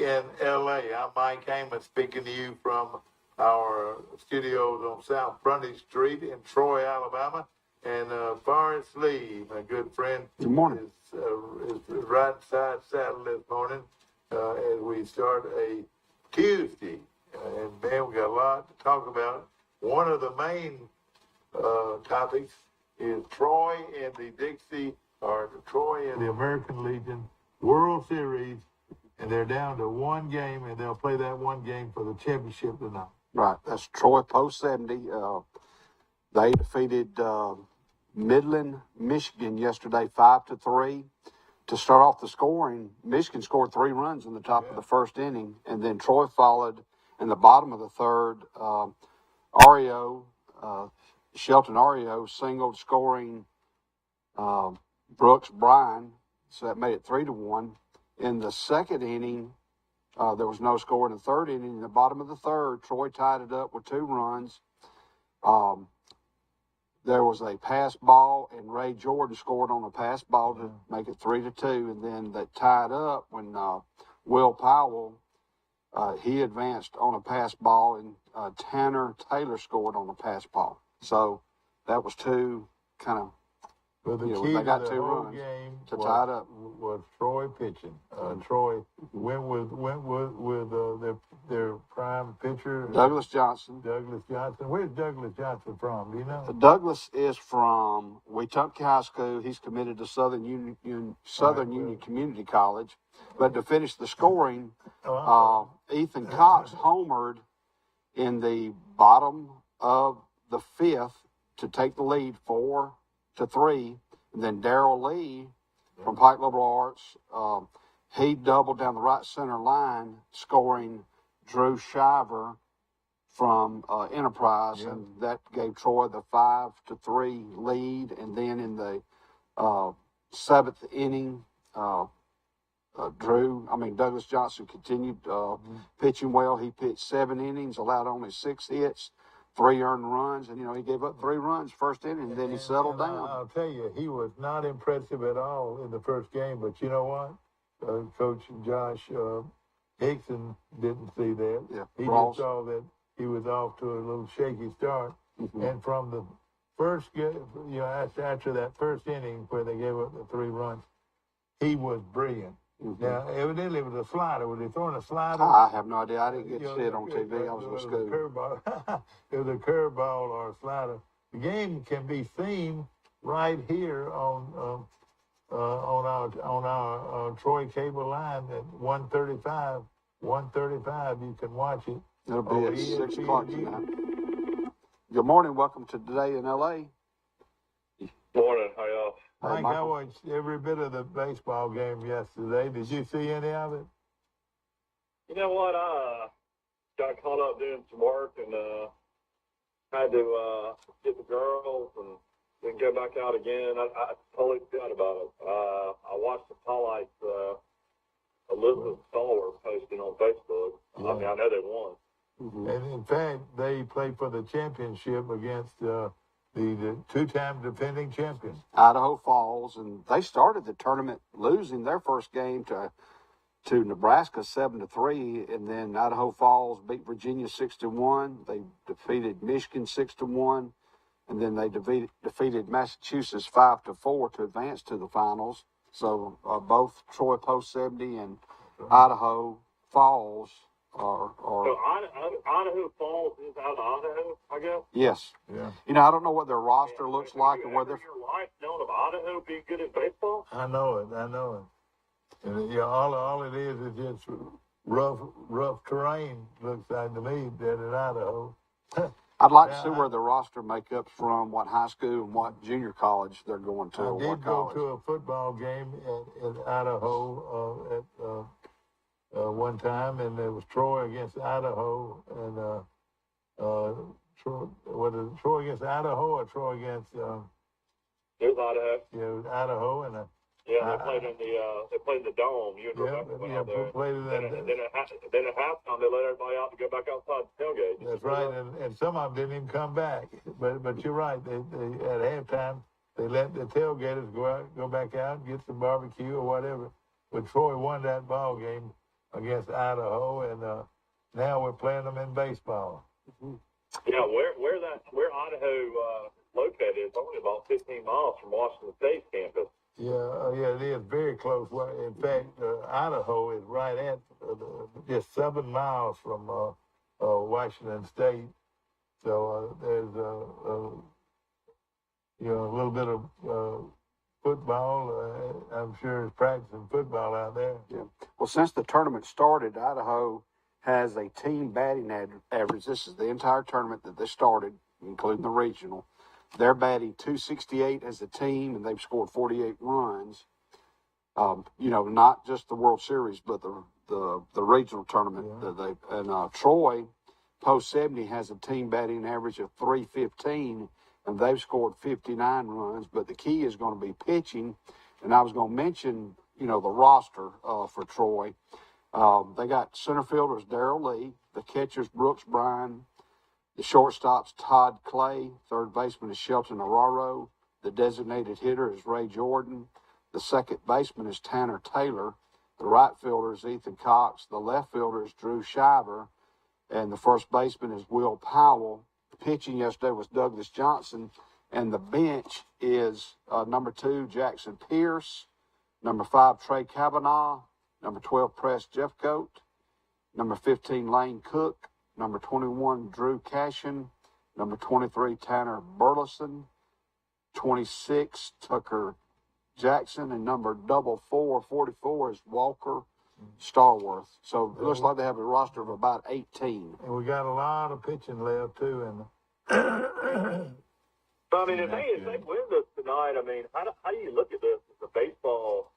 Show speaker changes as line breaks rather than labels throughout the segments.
in L.A. I'm Mike Amos speaking to you from our studios on South Brundy Street in Troy, Alabama. And Forrest Lee, my good friend,
good morning,
is right side saddle this morning as we start a Tuesday. And man, we got a lot to talk about. One of the main topics is Troy and the Dixie, or Troy and the American Legion World Series, and they're down to one game, and they'll play that one game for the championship tonight.
Right, that's Troy post 70. They defeated Midland, Michigan yesterday 5-3. To start off the scoring, Michigan scored 3 runs in the top of the first inning, and then Troy followed in the bottom of the third. Shelton Ario singled, scoring Brooks Bryan, so that made it 3-1. In the second inning, there was no score. In the third inning, in the bottom of the third, Troy tied it up with 2 runs. There was a pass ball, and Ray Jordan scored on a pass ball to make it 3-2. And then they tied up when Will Powell, he advanced on a pass ball, and Tanner Taylor scored on a pass ball. So that was 2 kind of.
Well, the key
they got
to the
2
whole
runs
game
to tie it up.
Was Troy pitching. Troy went with their prime pitcher,
Douglas Johnson.
Where's Douglas Johnson from? Do you know?
Douglas is from Wetumpka High School. He's committed to Southern Union Community College. But to finish the scoring, Ethan Cox homered in the bottom of the 5th to take the lead 4-3. And then Darrell Lee from Pike Liberal Arts, he doubled down the right center line, scoring Drew Shiver from Enterprise, and that gave Troy the 5-3 lead. And then in the 7th inning, Douglas Johnson continued pitching well. He pitched 7 innings, allowed only 6 hits, 3 earned runs, and he gave up 3 runs first inning, and then he settled down.
I'll tell you, he was not impressive at all in the first game. But you know what? Coach Josh Hickson didn't see that.
Yeah,
he just saw that he was off to a little shaky start, and from the first game, after that first inning where they gave up the 3 runs, he was brilliant. Now, evidently, it was a slider. Was he throwing a slider?
I have no idea. I didn't get to see it on TV. I was in school.
It was a curveball or a slider. The game can be seen right here on our Troy cable line at 135. 135. You can watch it.
It'll be at 6 o'clock tonight. Good morning. Welcome to Today in L.A.
Morning. How y'all?
Mike, I watched every bit of the baseball game yesterday. Did you see any of it?
You know what? I got caught up doing some work and had to get the girls and then go back out again. I totally forgot about it. I watched the highlights Elizabeth Stoller posted on Facebook.
Yeah.
I mean, I know they won.
And in fact, they played for the championship against the 2-time defending champions,
Idaho Falls, and they started the tournament losing their first game to Nebraska 7-3, and then Idaho Falls beat Virginia 6-1. They defeated Michigan 6-1, and then they defeated Massachusetts 5-4 to advance to the finals. So both Troy Post 70 and Idaho Falls are.
So Idaho Falls is out of Idaho, I guess?
Yes.
Yeah.
I don't know what their roster looks like and whether
your life known of Idaho being good at baseball?
I know it. And all it is just rough terrain, looks like to me, down in Idaho.
I'd like to see where the roster makeup's from, what high school and what junior college they're going to.
I did go to a football game in Idaho at one time, and it was Troy against Idaho, and Troy against Idaho or Troy against?
It was Idaho.
Yeah, it was Idaho, and
they played in the dome. You and Rebecca went out there.
Played in
then at halftime they let everybody out to go back outside the tailgate.
That's right, and some of them didn't even come back. But you're right. They at halftime they let the tailgaters go back out and get some barbecue or whatever. But Troy won that ball game against Idaho, and now we're playing them in baseball.
Yeah, where Idaho located is only about 15 miles from Washington State campus.
Yeah, it is very close. In fact, Idaho is right at just 7 miles from Washington State. So there's a little bit of football. I'm sure is practicing football out there.
Yeah. Well, since the tournament started, Idaho has a team batting average. This is the entire tournament that they started, including the regional. They're batting .268 as a team, and they've scored 48 runs. Not just the World Series, but the regional tournament. Yeah. Troy, post 70, has a team batting average of .315, and they've scored 59 runs. But the key is going to be pitching, and I was going to mention, the roster for Troy. They got center fielders Darrell Lee, the catchers Brooks Bryan, the shortstop's Todd Clay, third baseman is Shelton Araro, the designated hitter is Ray Jordan, the second baseman is Tanner Taylor, the right fielder is Ethan Cox, the left fielder is Drew Shiver, and the first baseman is Will Powell. The pitching yesterday was Douglas Johnson, and the bench is number 2, Jackson Pierce, number 5, Trey Kavanaugh, number 12, Press Jeffcoat, number 15, Lane Cook, number 21, Drew Cashin, number 23, Tanner Burleson, 26, Tucker Jackson, and number 44 is Walker Starworth. So it looks like they have a roster of about 18.
And we got a lot of pitching left, too.
So, I mean, if they win this tonight, I mean, how do you look at this as a baseball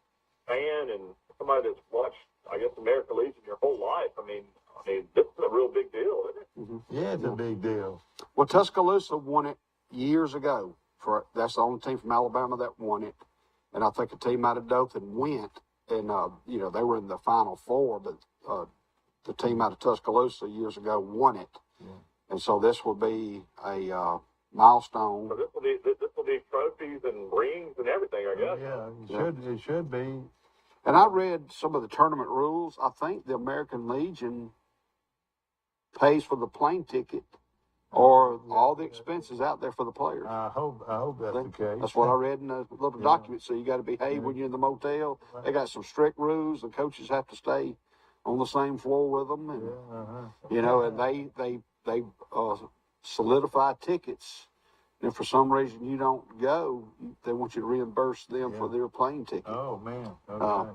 fan and somebody that's watched, I guess, American Legion your whole life? I mean, this is a real big deal, isn't it?
Mm-hmm.
Yeah, it's a big deal.
Well, Tuscaloosa won it years ago. That's the only team from Alabama that won it. And I think a team out of Dothan went, and, they were in the Final Four, but the team out of Tuscaloosa years ago won it. Yeah. And so this will be a milestone.
So this will be trophies and rings and everything, I guess.
Yeah, it should be.
And I read some of the tournament rules. I think the American Legion pays for the plane ticket or all the expenses out there for the players.
I hope that's the case.
That's what I read in a little document. So you got to behave when you're in the motel. Right. They got some strict rules. The coaches have to stay on the same floor with them, and and they solidify tickets. And if for some reason you don't go, they want you to reimburse them for their plane ticket.
Oh man! Okay.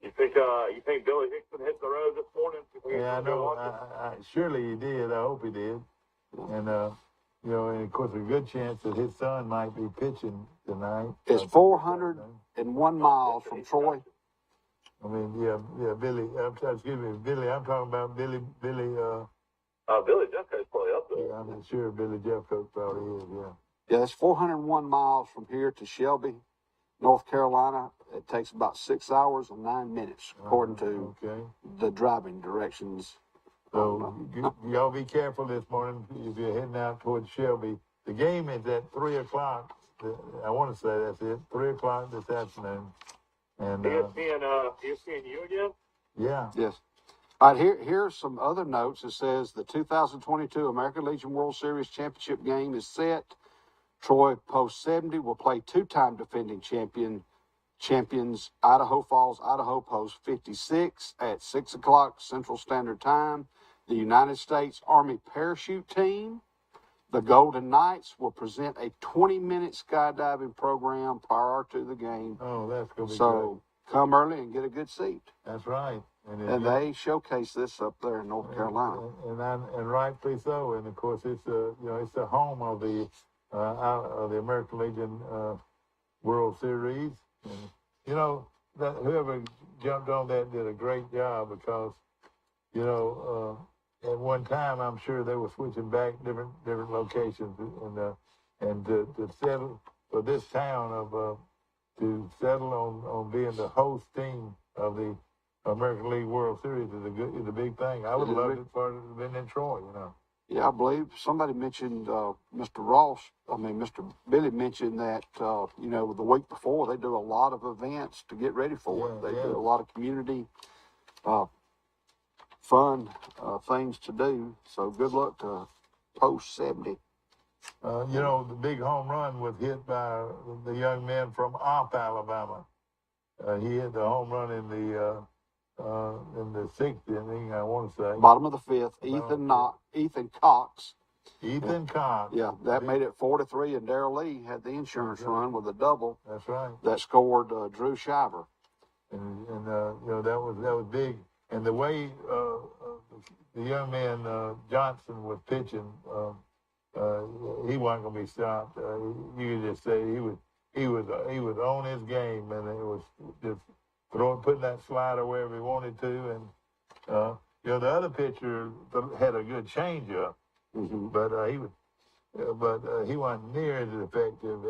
You think Billy Hickson hit the road this morning?
Yeah, I know. Surely he did. I hope he did. And and of course, a good chance that his son might be pitching tonight.
It's 401 miles from Troy.
I mean, Billy. Billy. I'm talking about Billy.
Billy Jeffcoat's probably up there.
Yeah, I'm sure Billy Jeffcoat probably is. Yeah.
Yeah, it's 401 miles from here to Shelby, North Carolina. It takes about 6 hours and 9 minutes, according to the driving directions.
So y'all be careful this morning if you're heading out towards Shelby. The game is at 3 o'clock. I want to say that's it. 3 o'clock this afternoon. And
ESPNU again?
Yeah.
Yes. All right, here's some other notes. It says the 2022 American Legion World Series Championship game is set. Troy Post 70 will play two-time defending champions Idaho Falls, Idaho Post 56 at 6 o'clock Central Standard Time. The United States Army Parachute Team, the Golden Knights, will present a 20-minute skydiving program prior to the game.
Oh, that's going to be
So come early and get a good seat.
That's right.
And they showcase this up there in North Carolina.
And rightfully so. And of course, it's the home of the American Legion World Series. And, that whoever jumped on that did a great job because, at one time I'm sure they were switching back different locations and to settle for this town to settle on being the host team of the American League World Series is a big thing. I would love it for it to have been in Troy,
Yeah, I believe somebody mentioned Mr. Billy mentioned that, the week before they do a lot of events to get ready for it. They do a lot of community fun things to do. So good luck to post 70.
You know, the big home run was hit by the young man from Opp, Alabama. He hit the home run in the sixth inning, I want to say.
Bottom of the fifth, Ethan Cox.
Ethan Cox.
Yeah, that made it 4-3, and Darrell Lee had the insurance run with a double.
That's right.
That scored Drew Shiver.
And you know, that was big. And the way the young man Johnson was pitching, he wasn't going to be stopped. You could just say he was on his game, and it was just putting that slider wherever he wanted to. And you know, the other pitcher had a good changeup, but he wasn't near as effective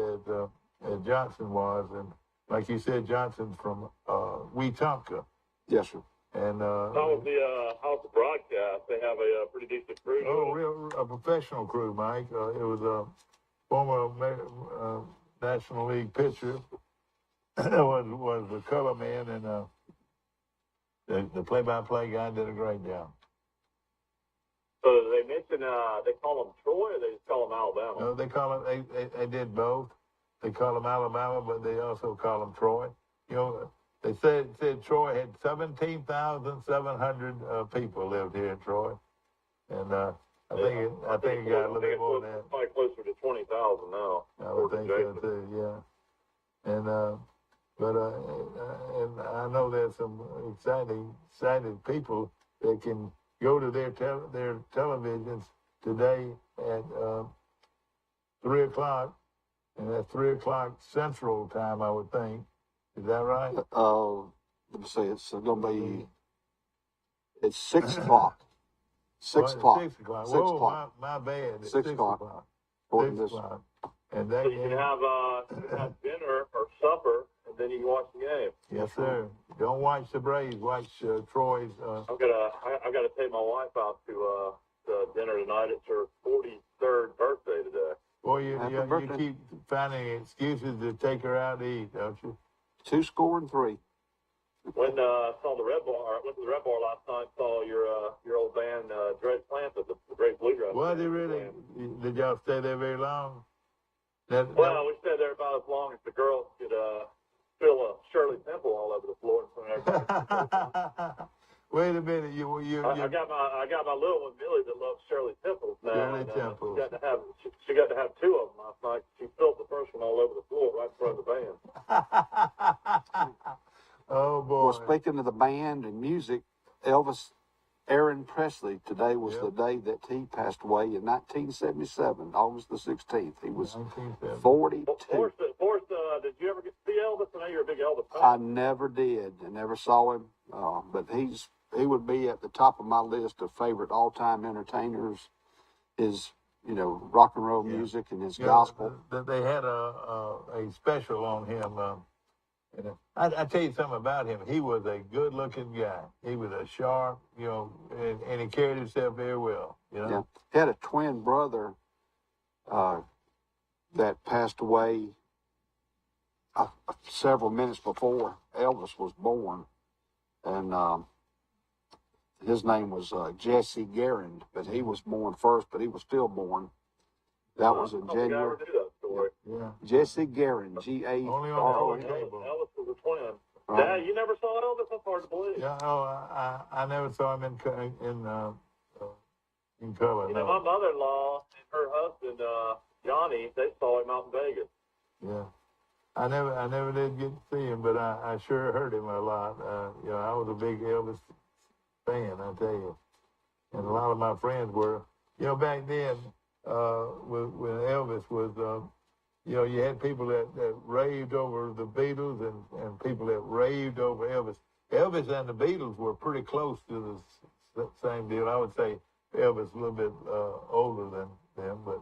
as Johnson was. And like you said, Johnson's from Wetumpka.
Yes, sir.
And
how's the broadcast? They have a pretty decent crew.
a professional crew, Mike. It was a former National League pitcher. was the color man, and the play-by-play guy did a great job.
So they mentioned they call them Troy, or they just call them Alabama?
No, they call them. They did both. They call them Alabama, but they also call them Troy. You know, they said Troy had 17,700 people lived here in Troy, and I think it got a little bit more than that.
Probably closer to 20,000 now.
I would think so too. Yeah, and and I know there's some excited people that can go to their televisions today at 3:00, and that's 3:00 Central Time, I would think. Is that right?
Let me see. It's going to be. It's 6 o'clock. 6 o'clock.
6 o'clock.
6
Whoa,
o'clock.
my bad. It's
6 o'clock.
6 o'clock. And that
So you can have dinner or supper, and then you can watch the game.
Yes, sir. Don't watch the Braves. Watch Troy's.
I've got to take my wife out to dinner tonight. It's her 43rd birthday today.
Boy, you keep finding excuses to take her out to eat, don't you?
2 score and 3.
When I saw the Red Bar, went to the Red Bar last night. Saw your old band, Dred Plant, the Great Bluegrass.
Was it really? Did y'all stay there very long?
Well, we stayed there about as long as the girls could fill a Shirley Temple all over the floor in front of everybody.
Wait a minute, you.
I got my little one Millie that loves Shirley Temples now.
Shirley Temples.
She got to have 2 of them last night. She filled the first one all over the floor right in front of the band.
Oh boy.
Well, speaking of the band and music, Aaron Presley, today was the day that he passed away in 1977, August the 16th. He was 42.
Forrest, did you ever get to see Elvis? I know you're a big Elvis fan.
I never did. I never saw him, but he would be at the top of my list of favorite all-time entertainers. His, rock and roll music and his gospel.
They had a special on him. I tell you something about him. He was a good-looking guy. He was a sharp, and he carried himself very well.
Yeah. He had a twin brother that passed away several minutes before Elvis was born, and his name was Jesse Garand, but he was born first, but he was stillborn. That was in January.
I never knew that story.
Yeah.
Jesse Garand, G-A-R-O-N.
Only on cable.
Elvis was a twin.
Right.
Dad, you never saw Elvis? That's hard to believe.
Yeah, I never saw him in color.
My mother-in-law and her husband Johnny, they saw him out in Vegas.
Yeah, I never did get to see him, but I sure heard him a lot. I was a big Elvis fan, I tell you, and a lot of my friends were. Back then, when Elvis was, you had people that raved over the Beatles and people that raved over Elvis. Elvis and the Beatles were pretty close to the same deal. I would say Elvis a little bit older than them, but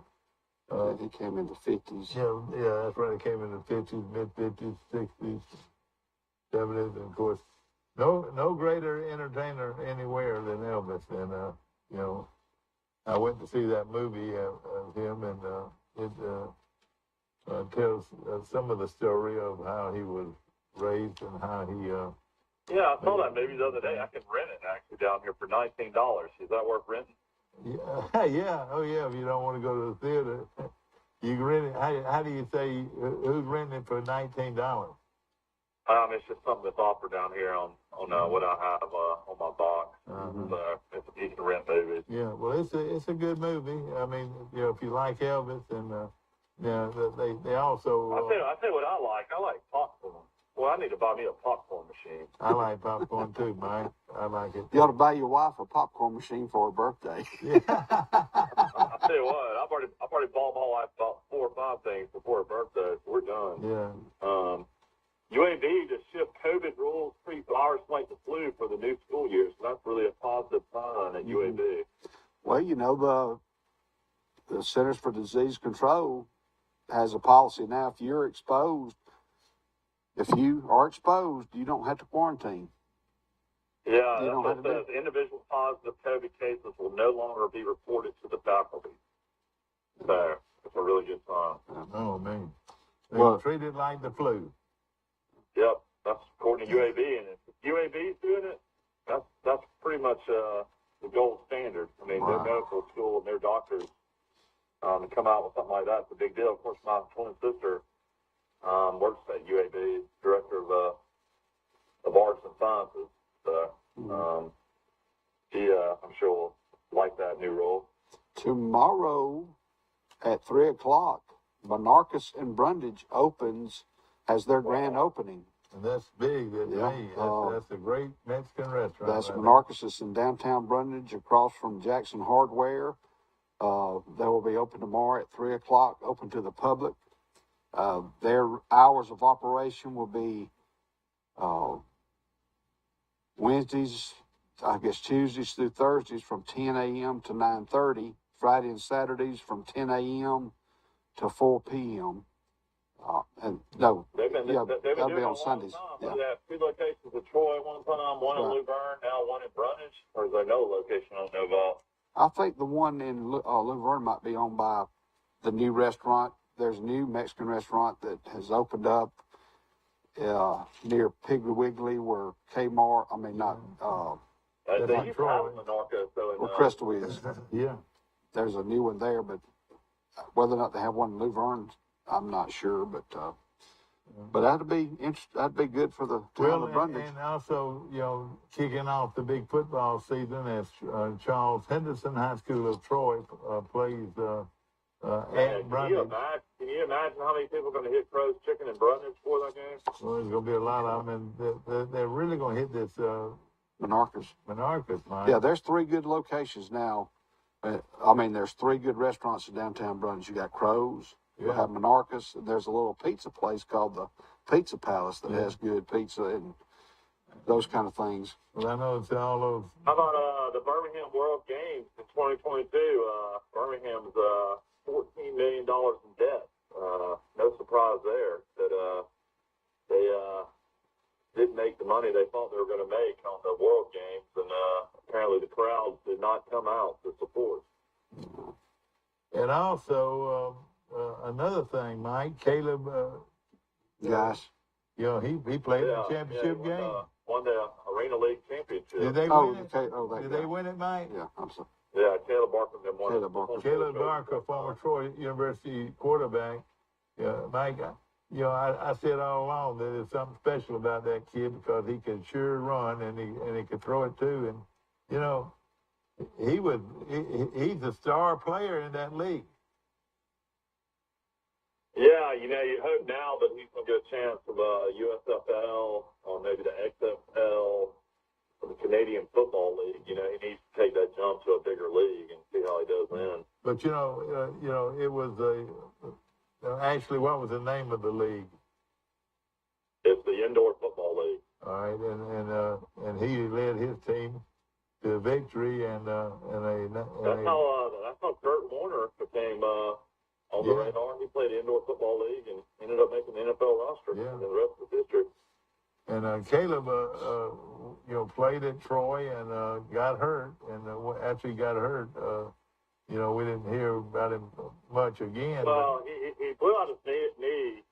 he came in the 50s.
Yeah, that's right. He came in the 50s, mid-50s, 60s, 70s, and of course, no greater entertainer anywhere than Elvis. And I went to see that movie of him, and it tells some of the story of how he was raised and how he
Yeah, I saw that movie the other day. I can rent it actually down here for $19. Is that worth renting?
Yeah, yeah, oh yeah. If you don't want to go to the theater, you can rent it. How do you say who's renting it for $19?
It's just something that's offered down here on what I have on my box. So you can rent movies.
Yeah, well, it's a good movie. I mean, if you like Elvis, and they also.
I tell you what I like. I like popcorn. Well, I need to buy me a popcorn machine.
I like popcorn too, Mike. I like it.
You ought to buy your wife a popcorn machine for her birthday.
Yeah.
I tell you what, I've already bought my wife about 4 or 5 things before her birthday. So we're done.
Yeah.
UAB just shift COVID rules, treat flowers like the flu for the new school year. So that's really a positive sign at UAB.
Well, the Centers for Disease Control has a policy now. If you are exposed, you don't have to quarantine.
Yeah, that's what it says. Individual positive COVID cases will no longer be reported to the faculty. So it's a really good sign.
Oh, man. They treat it like the flu.
Yep, that's according to UAB, and if UAB's doing it, that's pretty much the gold standard. I mean, their medical school and their doctors to come out with something like that's a big deal. Of course, my twin sister works at UAB, director of arts and sciences. So she, I'm sure, will like that new role.
Tomorrow at 3:00, Monarchus and Brundage has their grand opening.
And that's big. That's a great Mexican restaurant.
That's Monarchus is in downtown Brundage, across from Jackson Hardware. They will be open tomorrow at 3:00, open to the public. Their hours of operation will be Tuesdays through Thursdays from 10 a.m. to 9:30. Friday and Saturdays from 10 a.m. to 4 p.m. That'll be on Sundays.
Yeah. They have 2 locations in Troy one time, one in Luverne, now one in Brundage. Or is there another location I don't know about?
I think the one in Luverne might be owned by the new restaurant. There's a new Mexican restaurant that has opened up near Piggly Wiggly, where Kmart. I mean, not.
They used to have Monarchus,
where Crystal is.
Yeah.
There's a new one there, but whether or not they have one in Luverne, I'm not sure. But that'd be interesting. That'd be good for the town of Brundage.
And also, kicking off the big football season as Charles Henderson High School of Troy plays at Brundage.
Can you imagine how many people are going to hit Crow's Chicken in Brundage for that game?
Well, there's going to be a lot of them, and they're really going to hit this
Monarchus.
Mike.
Yeah, there's 3 good locations now. There's 3 good restaurants in downtown Brundage. You got Crow's. You have Monarchus, and there's a little pizza place called the Pizza Palace that has good pizza and those kind of things.
Well, I know it's all those.
How about the Birmingham World Games in 2022? Birmingham's $14 million in debt. No surprise there that they didn't make the money they thought they were going to make on the World Games, and apparently the crowds did not come out to support.
And also. Another thing, Mike, Caleb.
Yes.
He played in the championship game.
Won the Arena League championship.
Did they win it? Did they win it, Mike?
Yeah, I'm sorry.
Yeah, Caleb Barker won it.
Caleb Barker, former Troy University quarterback. Yeah, Mike. I said all along that there's something special about that kid because he could sure run and he could throw it too, and he's a star player in that league.
Yeah, you hope now that he's going to get a chance of USFL or maybe the XFL or the Canadian Football League. He needs to take that jump to a bigger league and see how he does then.
But it was actually, what was the name of the league?
It's the Indoor Football League.
All right, and he led his team to victory, that's
how Kurt Warner became. On the radar, he played Indoor Football League and ended up making the NFL roster in the rest of the district.
And Caleb, played at Troy and got hurt. And after he got hurt, we didn't hear about him much again.
Well, he blew out his knee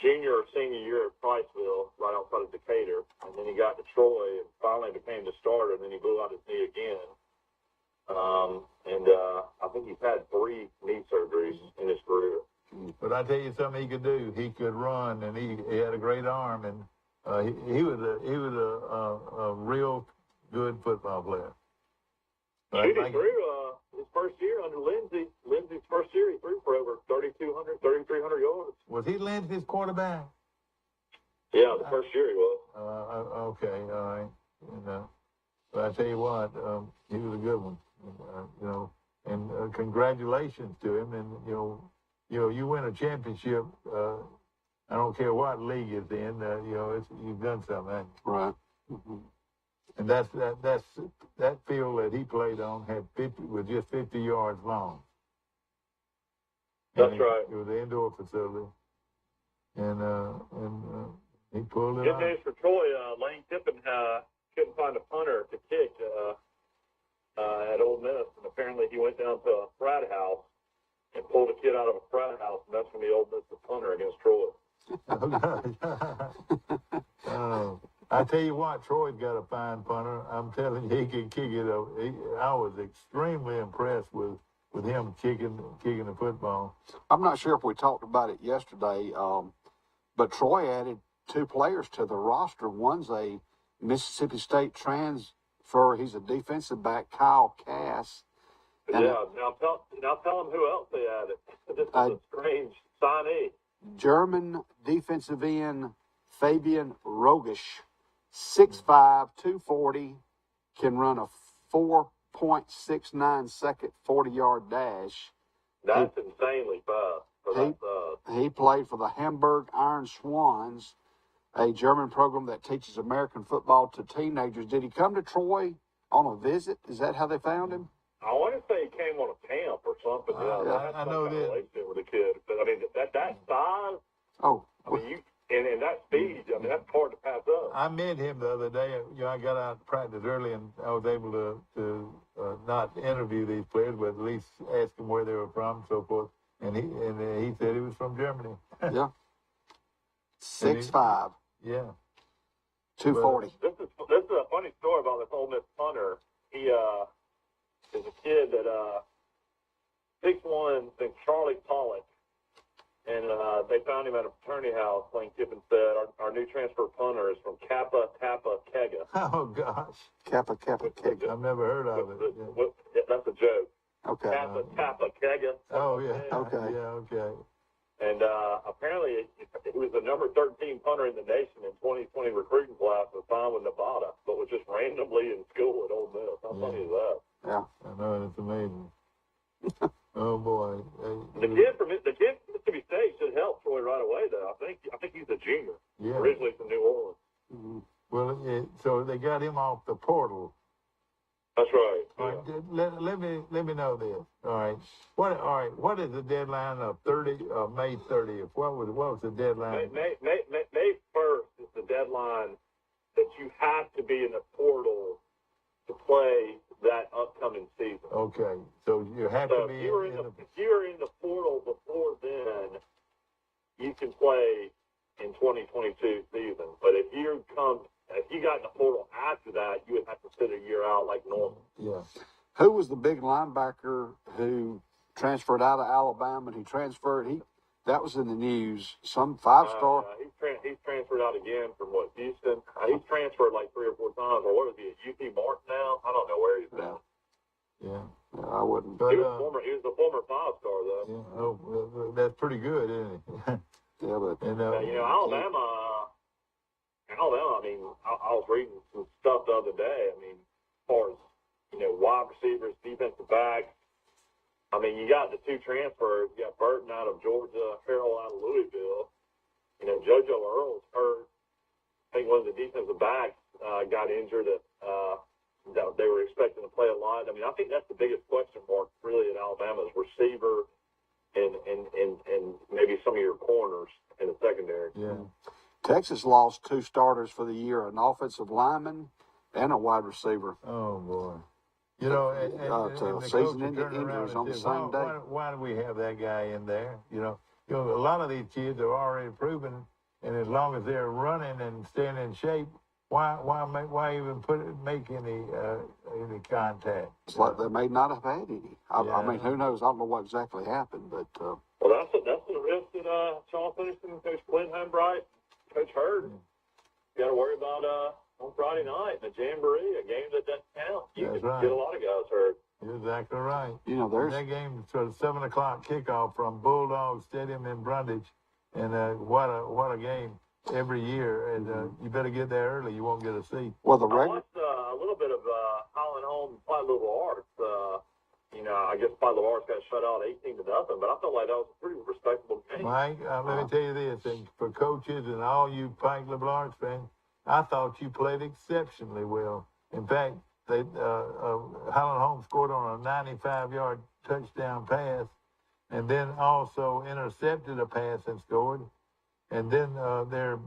junior or senior year at Priceville, right outside of Decatur, and then he got to Troy and finally became the starter, and then he blew out his knee again. I think he's had 3 knee surgeries in his career.
But I tell you something he could do. He could run, and he had a great arm, and he was a real good football player.
He threw his first year under Lindsey. Lindsey's first year, he threw for over 3,300 yards.
Was he Lindsey's quarterback?
Yeah, the first year he was.
Okay, all right. And, but I tell you what, he was a good one. And congratulations to him. And you win a championship. I don't care what league it's in. You've done something. Haven't you?
Right. Mm-hmm.
And that field that he played on was just 50 yards long.
That's right.
It was an indoor facility, and he pulled it
Good
out.
news for Troy. Lane Kiffin couldn't find a punter to kick at Ole Miss, and apparently he went down to a frat house and pulled a kid out of a frat house, and that's when the Ole Miss the punter against Troy.
I tell you what, Troy's got a fine punter. I'm telling you, he can kick it. I was extremely impressed with him kicking the football.
I'm not sure if we talked about it yesterday, but Troy added 2 players to the roster. One's a Mississippi State transfer. He's a defensive back, Kyle Cass.
And now tell him who else they added. This is a strange signee. German
defensive end Fabian Rogisch, 6'5", 240, can run a 4.69 second 40-yard dash.
That's insanely fast.
He played for the Hamburg Iron Swans, a German program that teaches American football to teenagers. Did he come to Troy on a visit? Is that how they found him?
I want to say he came on a camp or something.
I know that.
Relationship with the kid, but I mean that size.
Oh,
I mean you and that speed. I mean that's hard to pass up.
I met him the other day. I got out to practice early, and I was able to not interview these players, but at least ask them where they were from and so forth. And he said he was from Germany.
Yeah. 6'5".
Yeah.
240.
This is a funny story about this Ole Miss punter. He is a kid that 6'1", named Charlie Pollock, and they found him at a fraternity house. Lane Kiffin said our new transfer punter is from Kappa Kappa Kega.
Oh gosh.
Kappa Kega.
I've never heard of it.
Yeah. That's a joke.
Okay.
Kappa Kega.
Oh yeah.
Okay.
Yeah. Okay.
And apparently he was the number 13 punter in the nation in 2020 recruiting class, was signed with Nevada, but was just randomly in school at Ole Miss. How funny is that?
Yeah.
I know, it's amazing. Oh boy.
The kid from Mississippi State should help Troy right away, though. I think he's a junior.
Yeah.
Originally from New Orleans.
Mm-hmm.
Well, so they got him off the portal.
That's right.
All right, let me know this. All right. What is the deadline of May 30th? What was the deadline?
May 1st is the deadline that you have to be in the portal to play that upcoming season.
Okay. So you have to be
if you're in the portal before then, you can play in 2022 season. But if you got in the portal after that, you would have to sit a year out like normal.
Yeah.
Who was the big linebacker who transferred out of Alabama? He that was in the news. Some 5-star.
He's transferred out again from Houston. He's transferred like 3 or 4 times. Or what was he at UT Martin now? I don't know where he's been.
Yeah.
I wouldn't.
He was the former 5-star though.
Yeah. Oh, that's pretty good, isn't it?
Yeah, but
Alabama. I mean, I was reading some stuff the other day. I mean, as far as wide receivers, defensive backs. I mean, you got the 2 transfers. You got Burton out of Georgia, Farrell out of Louisville. JoJo Earl's hurt. I think one of the defensive backs got injured. That they were expecting to play a lot. I mean, I think that's the biggest question mark really at Alabama is receiver and maybe some of your corners in the secondary.
Yeah.
Texas lost 2 starters for the year, an offensive lineman and a wide receiver.
Oh boy. And the
season-ending
coach turned around
injuries
and
on the
said,
same day.
Why do we have that guy in there? A lot of these kids are already proven, and as long as they're running and staying in shape, why even make any contact?
It's like they may not have had any. I
Yeah.
mean, who knows? I don't know what exactly happened, but
Well, that's the risk that Sean Finiston, Coach Clint Hembright, Coach Hurd, you got to worry about on Friday night in a jamboree, a game that doesn't count. You
That's
can
right.
get a lot of guys hurt.
You're exactly right.
you know, there's
That game sort of 7 o'clock kickoff from Bulldog Stadium in Brundage, and what a game every year. And you better get there early. You won't get a seat.
well the
I
regular.
watched a little bit of Highland Home Fight Little Arts. I guess Fight Little Arts got shut out 18-0, but I felt like that was a pretty respectable game.
Mike, let me tell you this, and for coaches and all you Pike Liberal Arts fans, I thought you played exceptionally well. In fact, Highland Home scored on a 95-yard touchdown pass, and then also intercepted a pass and scored. And then their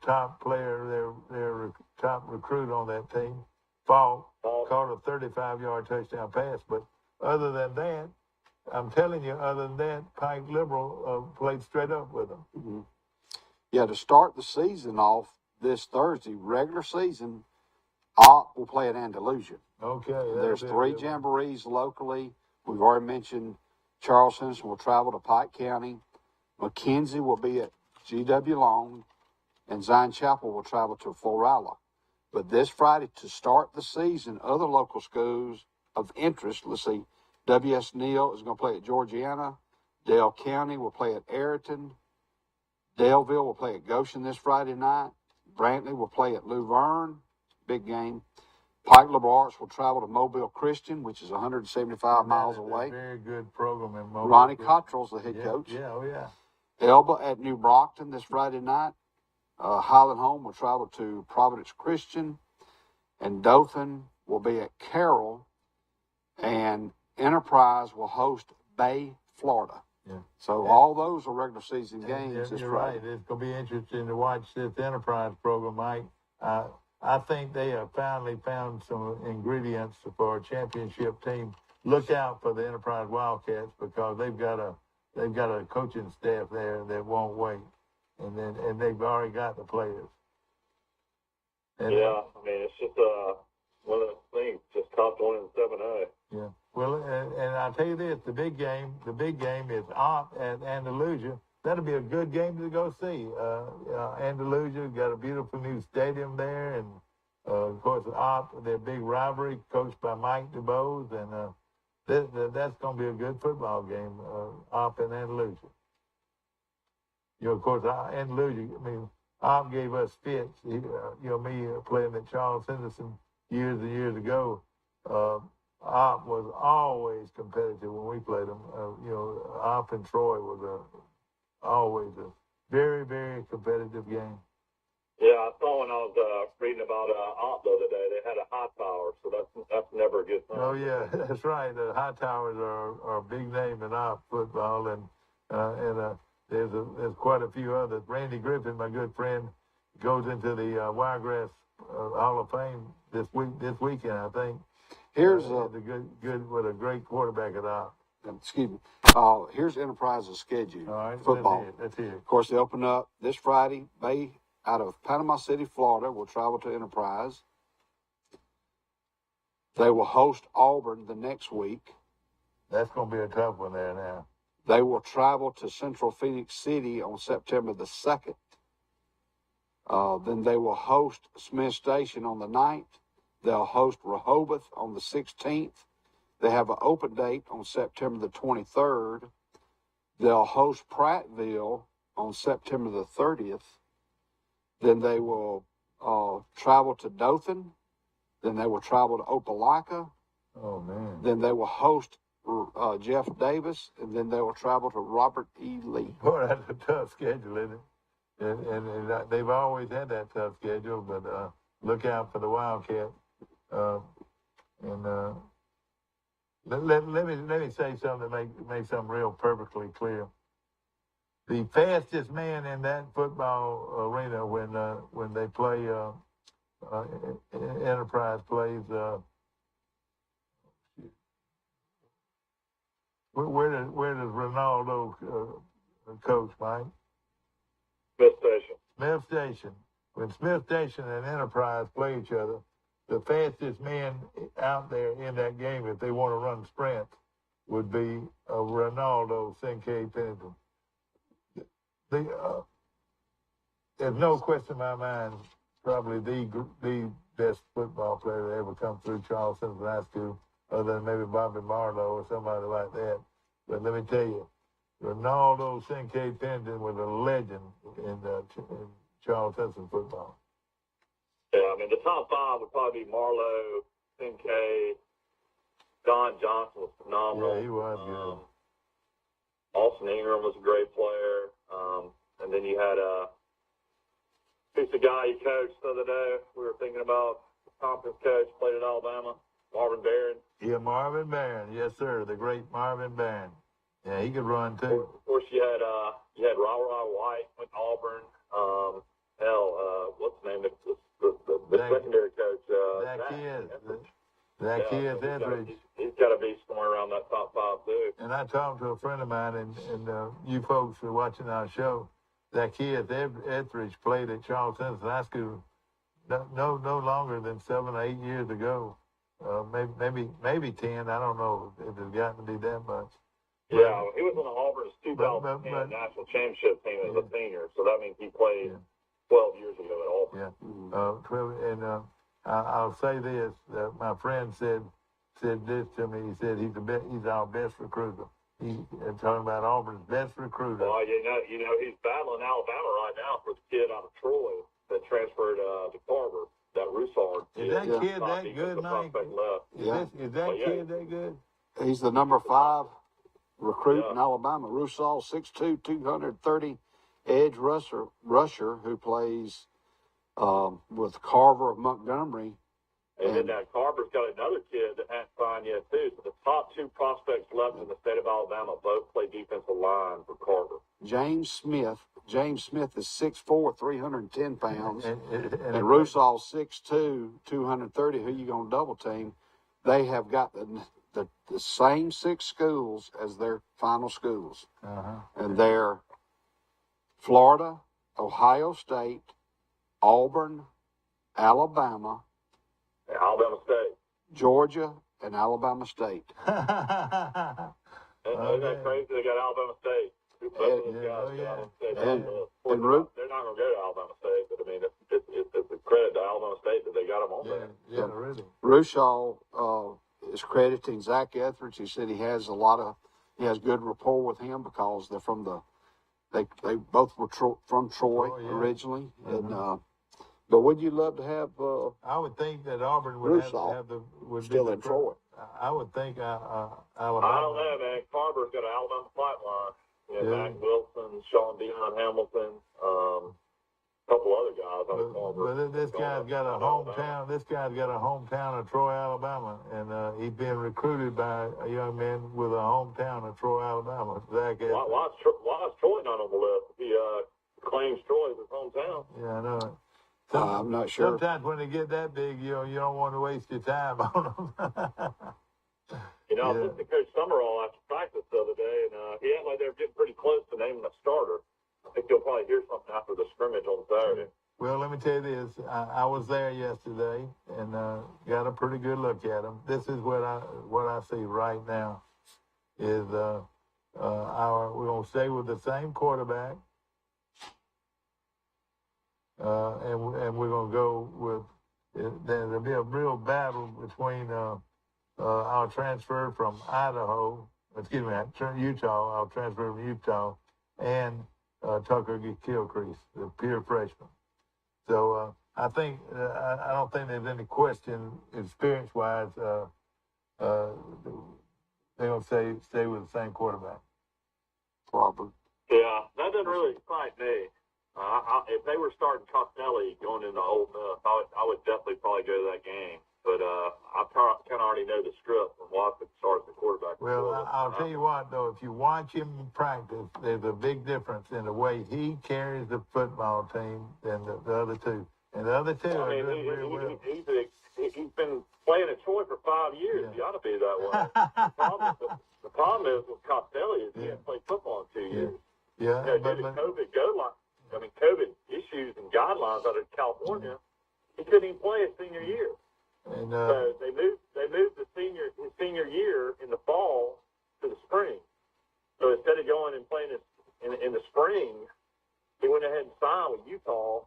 top player, their top recruit on that team, Falk, caught a 35-yard touchdown pass. But other than that, I'm telling you, other than that, Pike Liberal played straight up with them.
Mm-hmm. Yeah, to start the season off this Thursday, regular season, Opp will play at Andalusia.
Okay.
There's 3 jamborees locally. We've already mentioned Charles Henderson will travel to Pike County. McKenzie will be at G.W. Long, and Zion Chapel will travel to Florala. But this Friday, to start the season, other local schools of interest, let's see, W.S. Neal is going to play at Georgiana. Dale County will play at Ayrton. Daleville will play at Goshen this Friday night. Brantley will play at Luverne. Big game. Pike Liberal Arts will travel to Mobile Christian, which is 175 miles away.
A very good program in Mobile.
Ronnie Cottrell's the head coach.
Yeah, oh yeah.
Elba at New Brockton this Friday night. Highland Home will travel to Providence Christian. And Dothan will be at Carroll. And Enterprise will host Bay, Florida.
Yeah.
So all those are regular season games this
You're
Friday.
right. It's going to be interesting to watch this Enterprise program, Mike. I think they have finally found some ingredients for a championship team. Look out for the Enterprise Wildcats because they've got a coaching staff there that won't wait, and they've already got the players. And,
yeah, I mean it's just one of those things. Just tough to win in 7A.
Yeah. Well, and I'll tell you this: the big game is Opp at Andalusia. That'll be a good game to go see. Andalusia got a beautiful new stadium there, and of course, Opp, their big rivalry, coached by Mike DuBose, and that's going to be a good football game. Opp and Andalusia. Of course, Andalusia. I mean, Opp gave us fits. Me playing at Charles Henderson years and years ago. Opp was always competitive when we played them. Opp and Troy was always a very, very competitive game.
Yeah, I saw when I was reading about Opp the other day, they had a high tower, so that's never a good sign.
Oh yeah, that's right. The High Towers are a big name in Opp football, and there's quite a few others. Randy Griffin, my good friend, goes into the Wiregrass Hall of Fame this weekend, I think.
Here's
good with a great quarterback at Opp.
Excuse me. Here's Enterprise's schedule.
All right,
football.
Let's hear it.
Of course, they open up this Friday. Bay out of Panama City, Florida, will travel to Enterprise. They will host Auburn the next week.
That's going to be a tough one there now.
They will travel to Central Phoenix City on September the 2nd. Then they will host Smith Station on the 9th. They'll host Rehoboth on the 16th. They have an open date on September the 23rd. They'll host Prattville on September the 30th. Then they will travel to Dothan. Then they will travel to Opelika.
Oh, man.
Then they will host Jeff Davis. And then they will travel to Robert E. Lee.
Boy, that's a tough schedule, isn't it? And they've always had that tough schedule, but look out for the Wildcats. Let me say something to make something real perfectly clear. The fastest man in that football arena when they play Enterprise plays. Where does Ronaldo coach, Mike?
Smith Station.
Smith Station. when Smith Station and Enterprise play each other, the fastest man out there in that game, if they want to run sprints, would be Ronaldo Cinque Pennington. There's no question in my mind, probably the best football player to ever come through Charles Central High School, other than maybe Bobby Marlowe or somebody like that. But let me tell you, Ronaldo Cinque Pennington was a legend in Charles Central football.
Yeah, I mean, the top five would probably be Marlowe, Cinque, Don Johnson was phenomenal.
Yeah, he was good.
Austin Ingram was a great player. And then you had who's the guy you coached the other day? We were thinking about conference coach, played at Alabama, Marvin Barron.
Yeah, Marvin Barron. Yes, sir. The great Marvin Barron. Yeah, he could run too.
Of course, you had Ra White, went to Auburn. What's the name? The secondary coach. That kid Etheridge. He's got to be somewhere around that top five too.
And I talked to a friend of mine, and you folks who are watching our show. That kid Etheridge played at Charles Central High School no longer than 7 or 8 years ago. Maybe 10. I don't know if it's gotten to be that much.
Yeah, he was on the Auburn's 2010 national championship team as a senior, so that means he played 12 years ago at Auburn.
Yeah, 12, and I'll say this: my friend said this to me. He said he's our best recruiter. He's talking about Auburn's best recruiter.
Well, you know, he's battling Alabama right now for the kid out of Troy that transferred to Carver. That Roussard.
Is that kid that good, Mike? Is that kid that good?
He's the number 5 recruit in Alabama. Roussard, 6'2", 230 edge rusher who plays with Carver of Montgomery.
And then Carver's got another kid that hasn't signed yet, too. So the top 2 prospects left in the state of Alabama both play defensive line for Carver.
James Smith is 6'4", 310 pounds. And Roussard, 6'2", 230. Who you going to double team? They have got the same 6 schools as their final schools. And they're Florida, Ohio State, Auburn, Alabama,
State,
Georgia, and Alabama State.
Isn't that crazy? They got Alabama State. They're not going to go to Alabama State, but I mean, it's a credit to Alabama State that they got them on there.
Yeah, really.
Roussard is crediting Zach Etheridge. He said he has good rapport with him because they're from they both were from Troy originally, and but would you love to have?
I would think that Auburn would have
still in Troy.
I would think Alabama.
I don't know, man. Carver's got an Alabama pipeline. Mac Wilson, Sean Dion Hamilton, a couple other guys on Carver.
But this guy's got a hometown. This guy's got a hometown of Troy, Alabama, and he's being recruited by a young man with a hometown of Troy, Alabama. Zach.
Why is Troy not on the list? He claims Troy as his hometown.
Yeah, I know it.
I'm not sure.
Sometimes when they get that big, you don't want to waste your time on them.
I listened to Coach Summerall after practice the other day, and he acted like they were getting pretty close to naming a starter. I think you'll probably hear something after the scrimmage on Saturday.
Well, let me tell you this. I was there yesterday and got a pretty good look at him. This is what I see right now is we're going to stay with the same quarterback. And we're going to go with, there'll be a real battle between our transfer from Utah, our transfer from Utah, and Tucker Gilchrist, the pure freshman. So I don't think there's any question experience-wise they're going to stay with the same quarterback.
Probably.
Yeah, that doesn't really excite me. If they were starting Costelli going into Ole Miss, I would definitely probably go to that game. But I kind of already know the script from Watson starts the quarterback.
Well, I'll tell you what, though, if you watch him practice, there's a big difference in the way he carries the football team than the other two. And the other two are doing very well.
He's been playing at Troy for 5 years. Yeah. You ought to be that way. The problem is with Costelli is he hasn't played football in 2 years.
Yeah.
Due to COVID issues and guidelines out of California, he couldn't even play his senior year.
And
So they moved his senior year in the fall to the spring. So instead of going and playing in the spring, he went ahead and signed with Utah,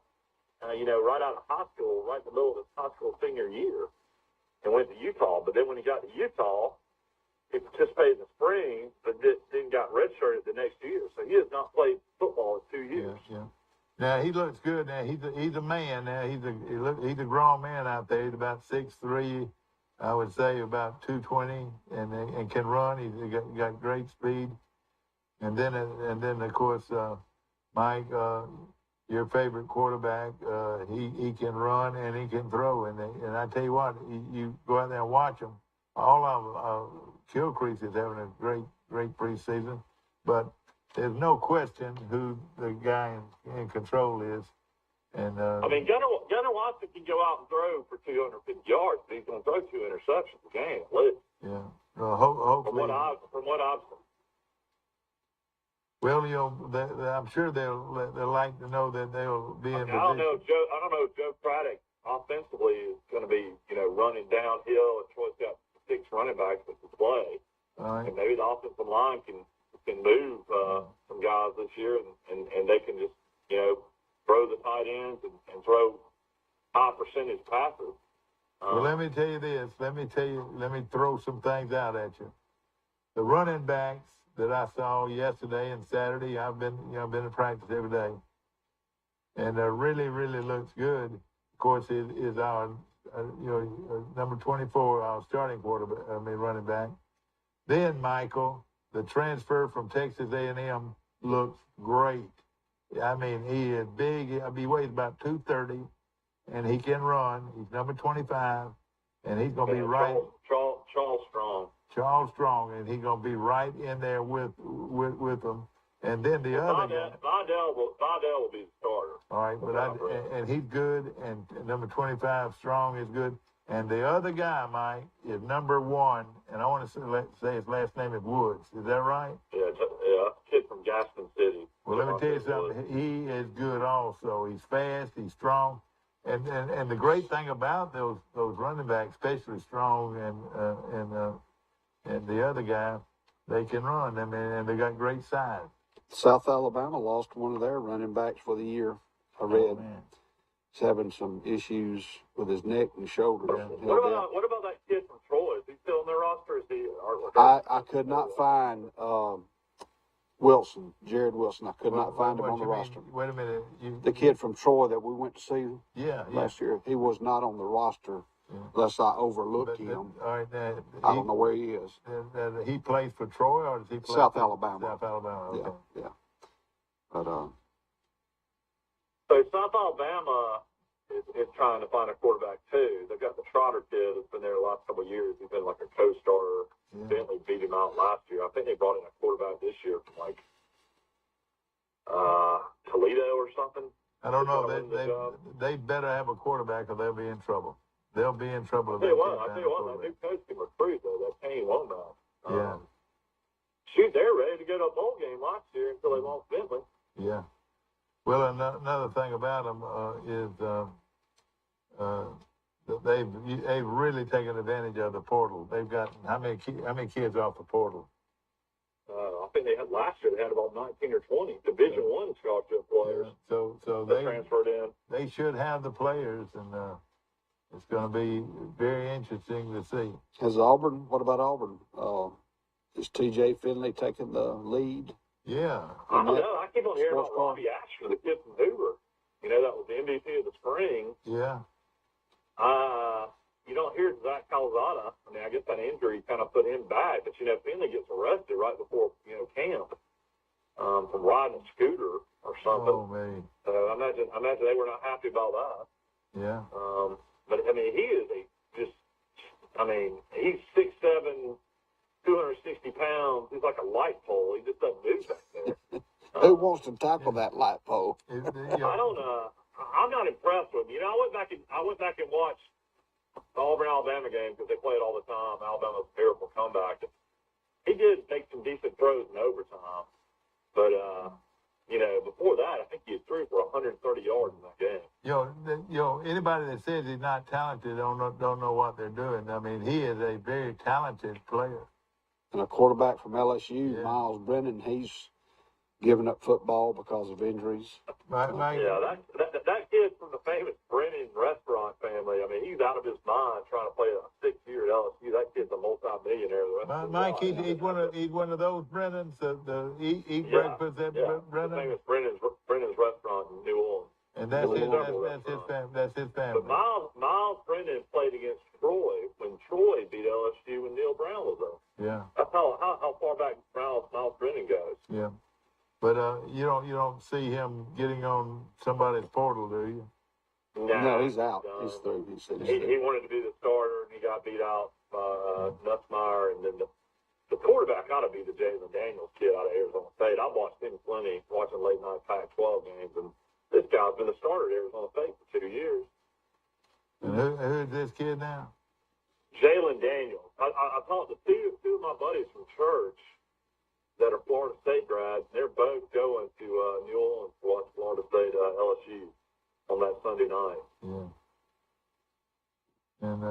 right out of high school, right in the middle of his high school senior year, and went to Utah. But then when he got to Utah, he participated in the spring, but then got redshirted the next year. So he has not played football in 2 years.
Yeah. Now he looks good. Now he's a man. Now he's a grown man out there. He's about 6'3", I would say about 220, and can run. He's got great speed. And then of course Mike, your favorite quarterback, he can run and he can throw. And I tell you what, you go out there and watch him. All of Kill Creek is having a great preseason, but there's no question who the guy in control is. And
Gunnar Watson can go out and throw for 250 yards, but he's going to throw 2 interceptions a game at least.
Yeah. Well, hopefully.
From what I've seen.
Well, I'm sure they'll like to know that they'll be in position.
I don't know if Joe Craddock offensively is going to be, running downhill, and Troy's got 6 running backs that can play.
All right.
And maybe the offensive line can move some guys this year, and they can just, throw the tight ends and throw high percentage passes.
Well, let me tell you this. Let me throw some things out at you. The running backs that I saw yesterday and Saturday, I've been in practice every day, and really looks good. Of course, is our number 24, our starting running back. Then Michael, the transfer from Texas A&M, looks great. I mean, he is big. He weighs about 230, and he can run. He's number 25, and he's going to be right. Charles Strong, and he's going to be right in there with them. And then the other guy,
Vidal will be the starter.
All right, but and he's good, and number 25 Strong is good. And the other guy, Mike, is number 1, and I want to say his last name is Woods. Is that right?
Yeah, kid from Gaston City.
Well, let me tell you something. He is good also. He's fast. He's strong. And the great thing about those running backs, especially Strong and the other guy, they can run. I mean, and they got great size.
South Alabama lost one of their running backs for the year. I read.
Oh, man.
He's having some issues with his neck and shoulder.
What about that kid from Troy? Is he still on their roster? Is he?
I could not find Wilson, Jared Wilson. I could not find him on the roster.
Wait a minute.
The kid from Troy that we went to see
last
year, he was not on the roster unless I overlooked him.
All right,
I don't know where he is.
He plays for Troy, or does he play
South
for
Alabama?
South Alabama, okay.
Yeah. But
So South Alabama is trying to find a quarterback too. They've got the Trotter kid that's been there the last couple of years. He's been like a co-starter.
Yeah.
Bentley beat him out last year. I think they brought in a quarterback this year from Toledo or something.
I don't know. They better have a quarterback, or they'll be in trouble. They'll be in trouble.
I'll tell you what, that new coach can recruit though. That Kenny Womack.
Yeah.
Shoot, they're ready to go to a bowl game last year until they lost Bentley.
Yeah. Well, another thing about them is they've really taken advantage of the portal. They've got how many kids off the portal?
I think they had last year. They had about 19 or 20 Division I scholarship players.
Yeah. So they
transferred in.
They should have the players, and it's going to be very interesting to see.
has Auburn? What about Auburn? Is T.J. Finley taking the lead?
Yeah.
I don't know. I keep on hearing about Robbie Asher, the kid from Hoover. That was the MVP of the spring.
Yeah.
You don't hear Zach Calzada. I mean, I guess that injury kind of put him back, but Finley gets arrested right before camp from riding a scooter or something.
Oh man.
I imagine they were not happy about that.
Yeah.
But I mean, he is he's 6'7", 260 pounds. He's like a light pole. He just doesn't move back there.
Who wants to tackle that light pole?
I don't. I'm not impressed with him. I went back and watched the Auburn Alabama game because they play it all the time. Alabama's a terrible comeback. He did make some decent throws in overtime, but before that, I think he threw for 130 yards in that game.
Anybody that says he's not talented don't know what they're doing. I mean, he is a very talented player.
And a quarterback from LSU,
Yeah.
Miles Brennan, he's given up football because of injuries.
Yeah, that kid from the famous Brennan restaurant family. I mean, he's out of his mind trying to play a 6-year at LSU. That kid's a multi-millionaire.
Mike, he's one of those Brennans. Eat breakfast at Brennan.
The famous Brennan's restaurant in New Orleans.
And that's his family.
But Miles Brennan played against Troy when Troy beat LSU when Neil Brown was there.
Yeah.
That's how far back Miles Brennan goes.
Yeah. But you don't see him getting on somebody's portal, do you?
No, he's out. He's through.
He wanted to be the starter, and he got beat out by Nussmeier, and then the quarterback ought to be the Jalen Daniels kid out of Arizona State. I've watched him plenty, watching late night Pac-12 games, and this guy's been the starter at Arizona State for 2 years.
And who's this kid now?
Jalen Daniels. I talked to two of my buddies from church that are Florida State grads. They're both going to New Orleans to watch Florida State LSU on that Sunday night.
Yeah. And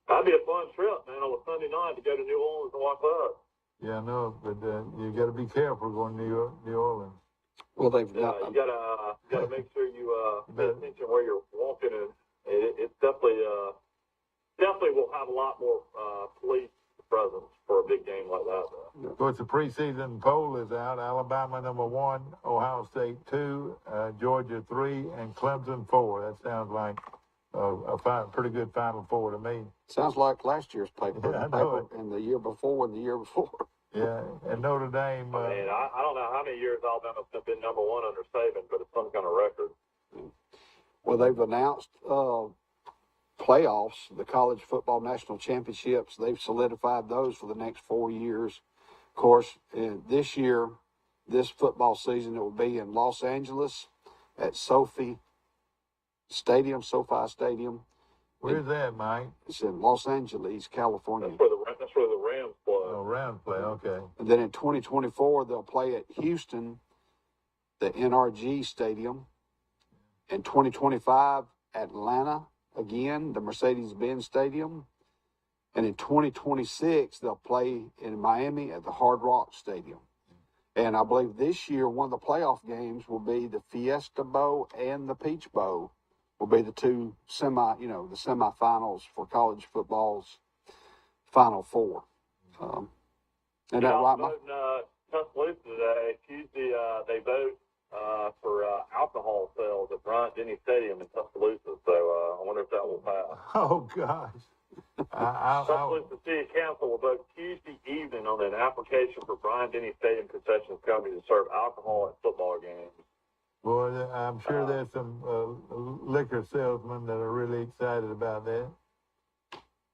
that'd be a fun trip, man, on a Sunday night to go to New Orleans and watch us.
Yeah, I know, but you got to be careful going to New Orleans.
Well, you
gotta make sure you pay attention where you're walking, and it's definitely will have a lot more police presence for a big game like that.
Of course, the preseason poll is out. Alabama #1, Ohio State 2, Georgia 3, and Clemson 4. That sounds like a pretty good Final Four to me.
Sounds like last year's paper,
Yeah, I know
and the year before, and the year before.
Yeah, and Notre Dame.
I mean, I don't know how many years Alabama's been #1 under Saban, but it's some kind of record.
Well, they've announced playoffs, the college football national championships. They've solidified those for the next 4 years. Of course, this year, this football season, it will be in Los Angeles at SoFi Stadium.
Where's that, Mike?
It's in Los Angeles, California.
That's where the Rams play.
Oh, round play. Okay.
And then in 2024, they'll play at Houston, the NRG Stadium. In 2025, Atlanta, again, the Mercedes-Benz Stadium. And in 2026, they'll play in Miami at the Hard Rock Stadium. And I believe this year, one of the playoff games will be the Fiesta Bowl and the Peach Bowl will be the two semifinals for college football's Final Four. And that right, Mike?
Tuscaloosa today, Tuesday, they vote for alcohol sales at Bryant-Denny Stadium in Tuscaloosa. So I wonder if that will pass.
Oh, gosh.
Tuscaloosa City Council will vote Tuesday evening on an application for Bryant-Denny Stadium Concessions Company to serve alcohol at football games.
Boy, I'm sure there's some liquor salesmen that are really excited about that.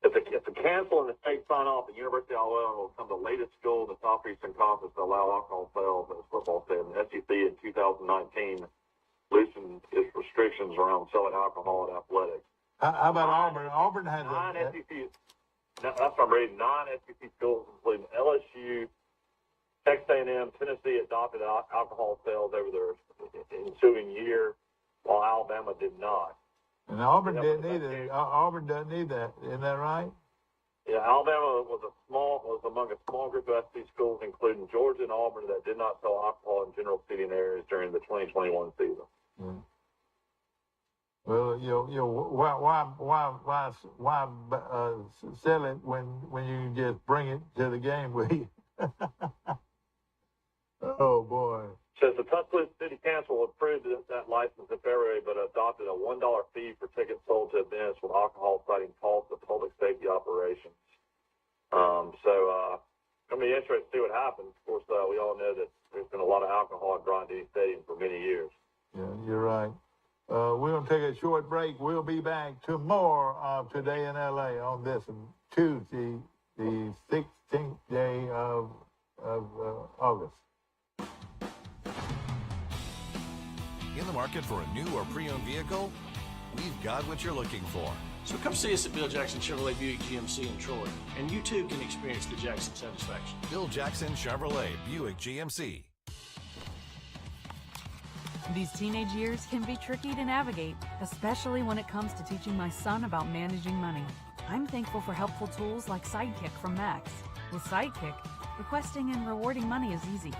If the council and the state sign off, the University of Alabama will become the latest school in the Southeastern Conference to allow alcohol sales at its football stadium. The SEC in 2019 loosened its restrictions around selling alcohol at athletics.
How about Auburn? Auburn has
nine SEC. That's what I'm reading. 9 SEC schools, including LSU, Texas A&M, Tennessee, adopted alcohol sales over their ensuing year, while Alabama did not.
And Auburn didn't either. Auburn doesn't need that. Isn't that right?
Yeah, Alabama was among a small group of SEC schools, including Georgia and Auburn, that did not sell alcohol in general seating areas during the 2021 season.
Yeah. Well, why sell it when you can just bring it to the game with you? Oh boy.
Says the Tuscaloosa City Council approved that license in February, but adopted a $1 fee for tickets sold to events with alcohol, citing costs of public safety operations. It's going to be interesting to see what happens. Of course, we all know that there's been a lot of alcohol at Bryant-Denny Stadium for many years.
Yeah, you're right. We're going to take a short break. We'll be back to more of Today in L.A. on this Tuesday, the 16th day of August.
In the market for a new or pre-owned vehicle? We've got what you're looking for.
So come see us at Bill Jackson Chevrolet Buick GMC in Troy, and you too can experience the Jackson satisfaction.
Bill Jackson Chevrolet Buick GMC.
These teenage years can be tricky to navigate, especially when it comes to teaching my son about managing money. I'm thankful for helpful tools like Sidekick from Max. With Sidekick, requesting and rewarding money is easy.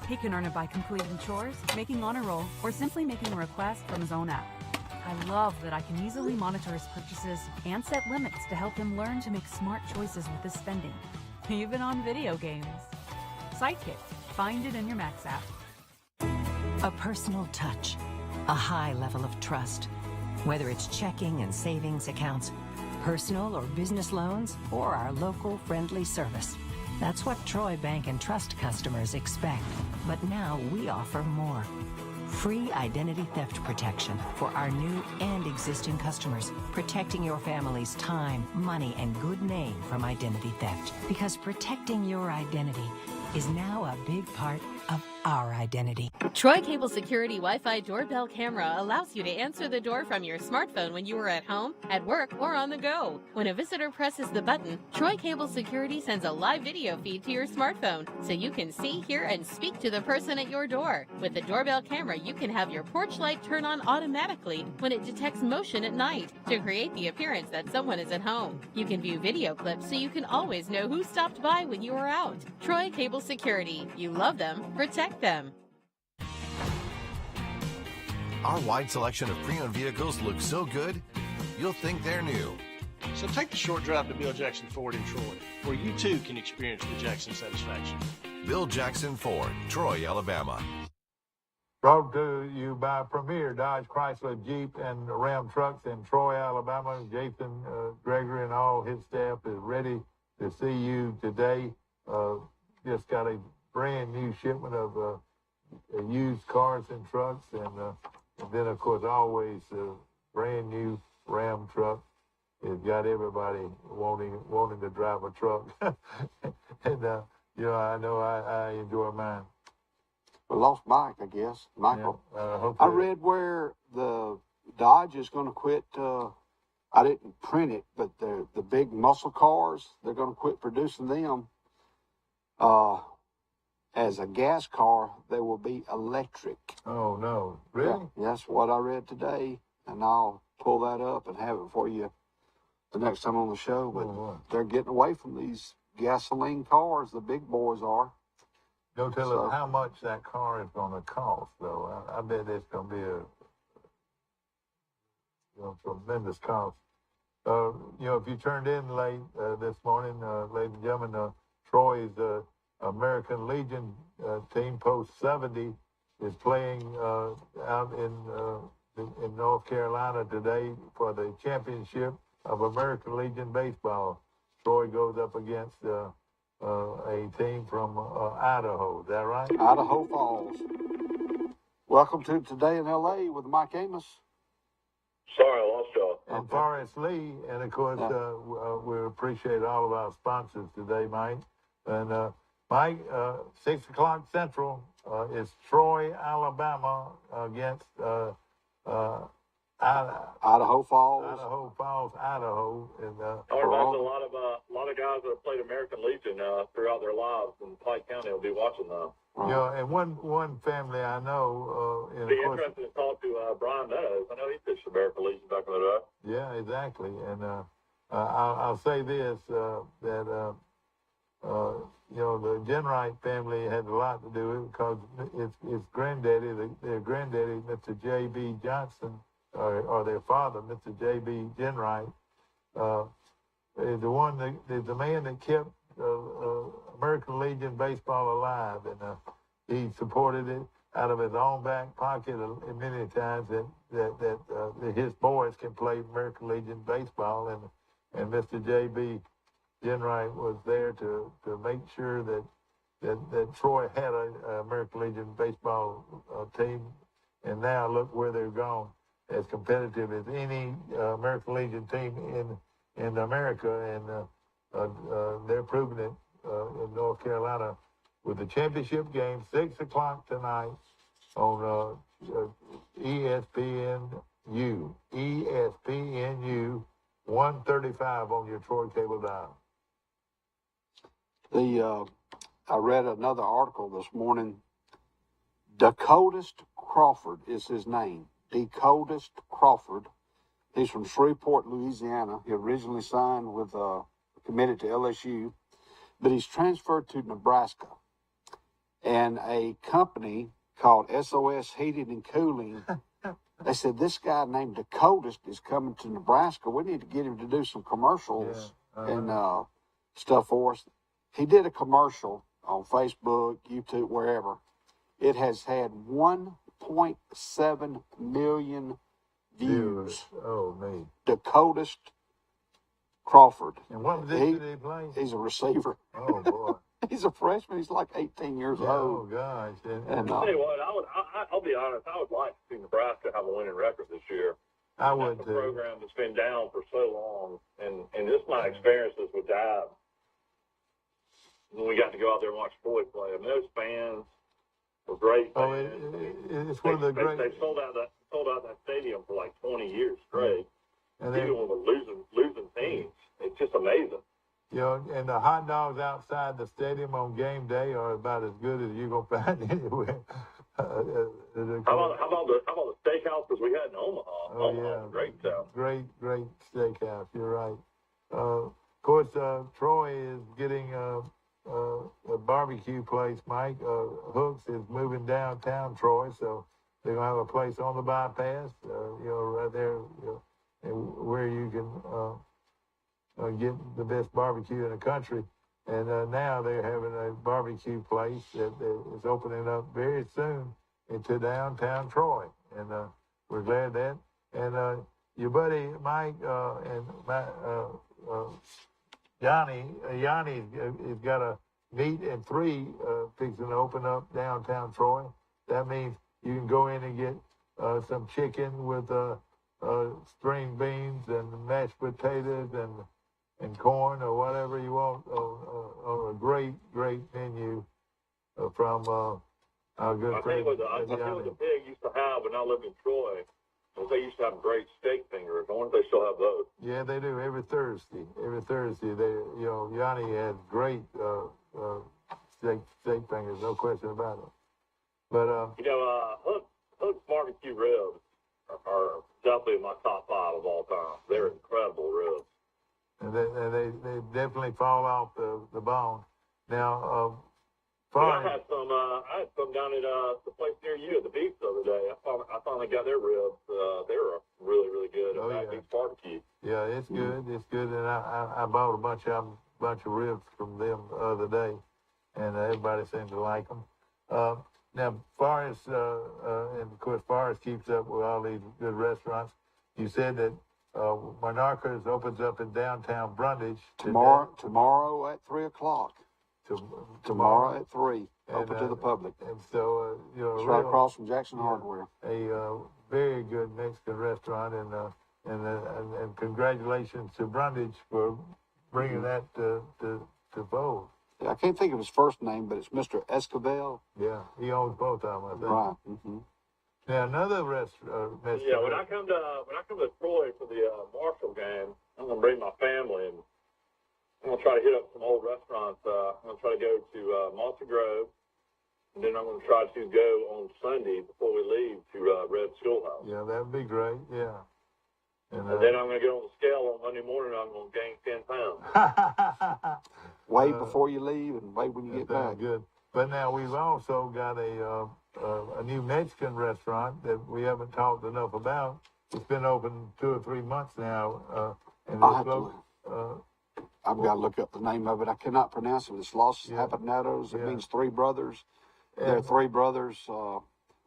He can earn it by completing chores, making honor roll, or simply making a request from his own app. I love that I can easily monitor his purchases and set limits to help him learn to make smart choices with his spending, even on video games. Sidekick. Find it in your Max app.
A personal touch, a high level of trust. Whether it's checking and savings accounts, personal or business loans, or our local friendly service. That's what Troy Bank and Trust customers expect. But now we offer more. Free identity theft protection for our new and existing customers, protecting your family's time, money, and good name from identity theft. Because protecting your identity is now a big part of our identity.
Troy Cable Security Wi-Fi doorbell camera allows you to answer the door from your smartphone when you are at home, at work, or on the go. When a visitor presses the button, Troy Cable Security sends a live video feed to your smartphone so you can see, hear, and speak to the person at your door. With the doorbell camera, you can have your porch light turn on automatically when it detects motion at night to create the appearance that someone is at home. You can view video clips so you can always know who stopped by when you are out. Troy Cable Security. You love them. Protect them.
Our wide selection of pre-owned vehicles looks so good, you'll think they're new.
So take the short drive to Bill Jackson Ford in Troy, where you too can experience the Jackson satisfaction.
Bill Jackson Ford, Troy, Alabama.
Brought to you by Premier Dodge Chrysler Jeep and Ram Trucks in Troy, Alabama. Jason Gregory and all his staff is ready to see you today. Just got a brand new shipment of used cars and trucks, and then of course always brand new Ram truck. It's got everybody wanting to drive a truck, and I know I enjoy mine.
We lost Mike, I guess. Michael.
Yeah,
I read where the Dodge is going to quit. I didn't print it, but the big muscle cars, they're going to quit producing them. As a gas car, they will be electric.
Oh, no. Really?
Yeah, that's what I read today, and I'll pull that up and have it for you the next time on the show. But they're getting away from these gasoline cars, the big boys are.
Don't tell us how much that car is going to cost, though. I bet it's going to be a tremendous cost. If you turned in late this morning, ladies and gentlemen, Troy's American Legion team, Post 70, is playing out in North Carolina today for the championship of American Legion baseball. Troy goes up against a team from Idaho. Is that right?
Idaho Falls. Welcome to Today in L.A. with Mike Amos.
Sorry, I lost y'all.
And Forrest Lee, and of course, we appreciate all of our sponsors today, Mike. And Mike, 6 o'clock Central is Troy, Alabama against
Idaho Falls.
Idaho Falls, Idaho. And
a lot of guys that have played American Legion throughout their lives in Pike County will be watching now.
And one family I know.
Be interested to talk to Brian Meadows. I know he pitched American Legion back in the day.
Yeah, exactly. And I'll say this that. The Genwright family had a lot to do with it because it's granddaddy, their granddaddy, Mr. J.B. Johnson, or their father, Mr. J.B. Genwright, is the man that kept American Legion baseball alive, and he supported it out of his own back pocket many times that his boys can play American Legion baseball, and Mr. J.B. Genwright was there to make sure that Troy had an American Legion baseball team, and now look where they've gone, as competitive as any American Legion team in America, and they're proving it in North Carolina with the championship game, 6 o'clock tonight on ESPNU 135 on your Troy cable dial.
I read another article this morning. Dakotas Crawford is his name. Dakotas Crawford. He's from Shreveport, Louisiana. He originally signed with, committed to LSU, but he's transferred to Nebraska. And a company called SOS Heating and Cooling, they said, this guy named Dakotas is coming to Nebraska. We need to get him to do some commercials and stuff for us. He did a commercial on Facebook, YouTube, wherever. It has had 1.7 million views.
Oh, me.
Dakotas Crawford.
And what position did he play?
He's a receiver.
Oh, boy.
He's a freshman. He's like 18 years
Oh,
old.
gosh.
And,
I'll tell you what, I'll be honest, I would like to see Nebraska have a winning record this year.
I would,
That's a
too.
program that's been down for so long, and just my experiences with Dab, when we got to go out there and watch Troy play, I mean, those fans were great
Oh,
fans.
it's one of the great.
They sold out that stadium for like 20 years straight.
And
Even with a losing teams, it's just amazing.
you know, and the hot dogs outside the stadium on game day are about as good as you're gonna find anywhere.
How about the steakhouses we had in Omaha?
Oh,
Omaha's
yeah.
a great town.
Great steakhouse. You're right. Of course, Troy is getting a barbecue place. Mike Hooks is moving downtown Troy, so they're gonna have a place on the bypass. Right there, where you can get the best barbecue in the country. And now they're having a barbecue place that is opening up very soon into downtown Troy, and we're glad that. And your buddy Mike and Yanni has got a meat and 3 fixing to open up downtown Troy. That means you can go in and get some chicken with string beans and mashed potatoes and corn or whatever you want on a great menu from our good
I
friend.
think what the pig used to have when I lived in Troy, was they used to have great steak fingers. I wonder if they still have those.
Yeah, they do every Thursday. They, Yanni has great steak fingers, no question about it. But Hook's barbecue ribs are definitely in my top 5 of all time. They're incredible ribs. And they definitely fall off the bone. Now,
I had some down at the place near you at the beach the other day. I finally got their ribs. They were really, really good.
Oh,
At
yeah.
Beach Barbecue.
yeah, it's good. It's good. And I bought a bunch of ribs from them the other day, and everybody seemed to like them. Now, Forrest, and of course, Forrest keeps up with all these good restaurants. You said that Monarchas opens up in downtown Brundage
Tomorrow at 3 o'clock. Tomorrow at 3, open to the public.
And so,
It's right across from Jackson Hardware.
A very good Mexican restaurant, and congratulations to Brundage for bringing that to fold.
I can't think of his first name, but it's Mr. Escobar.
Yeah, he owns both of them, I think.
Right. Mm-hmm.
Now another restaurant.
Yeah, when I come to Troy for the Marshall game, I'm gonna bring my family and I'm gonna try to hit up some old restaurants. I'm gonna try to go to Monster Grove, and then I'm gonna try to go on Sunday before we leave to Red Schoolhouse.
Yeah, that'd be great. Yeah.
And then I'm gonna get on the scale on Monday morning. I'm gonna gain 10 pounds.
Wait before you leave and wait when you get back.
Good. But now we've also got a new Mexican restaurant that we haven't talked enough about. It's been open 2 or 3 months now. And
I've got to look up the name of it. I cannot pronounce it. It's Los Habaneros. It means 3 brothers. They're 3 brothers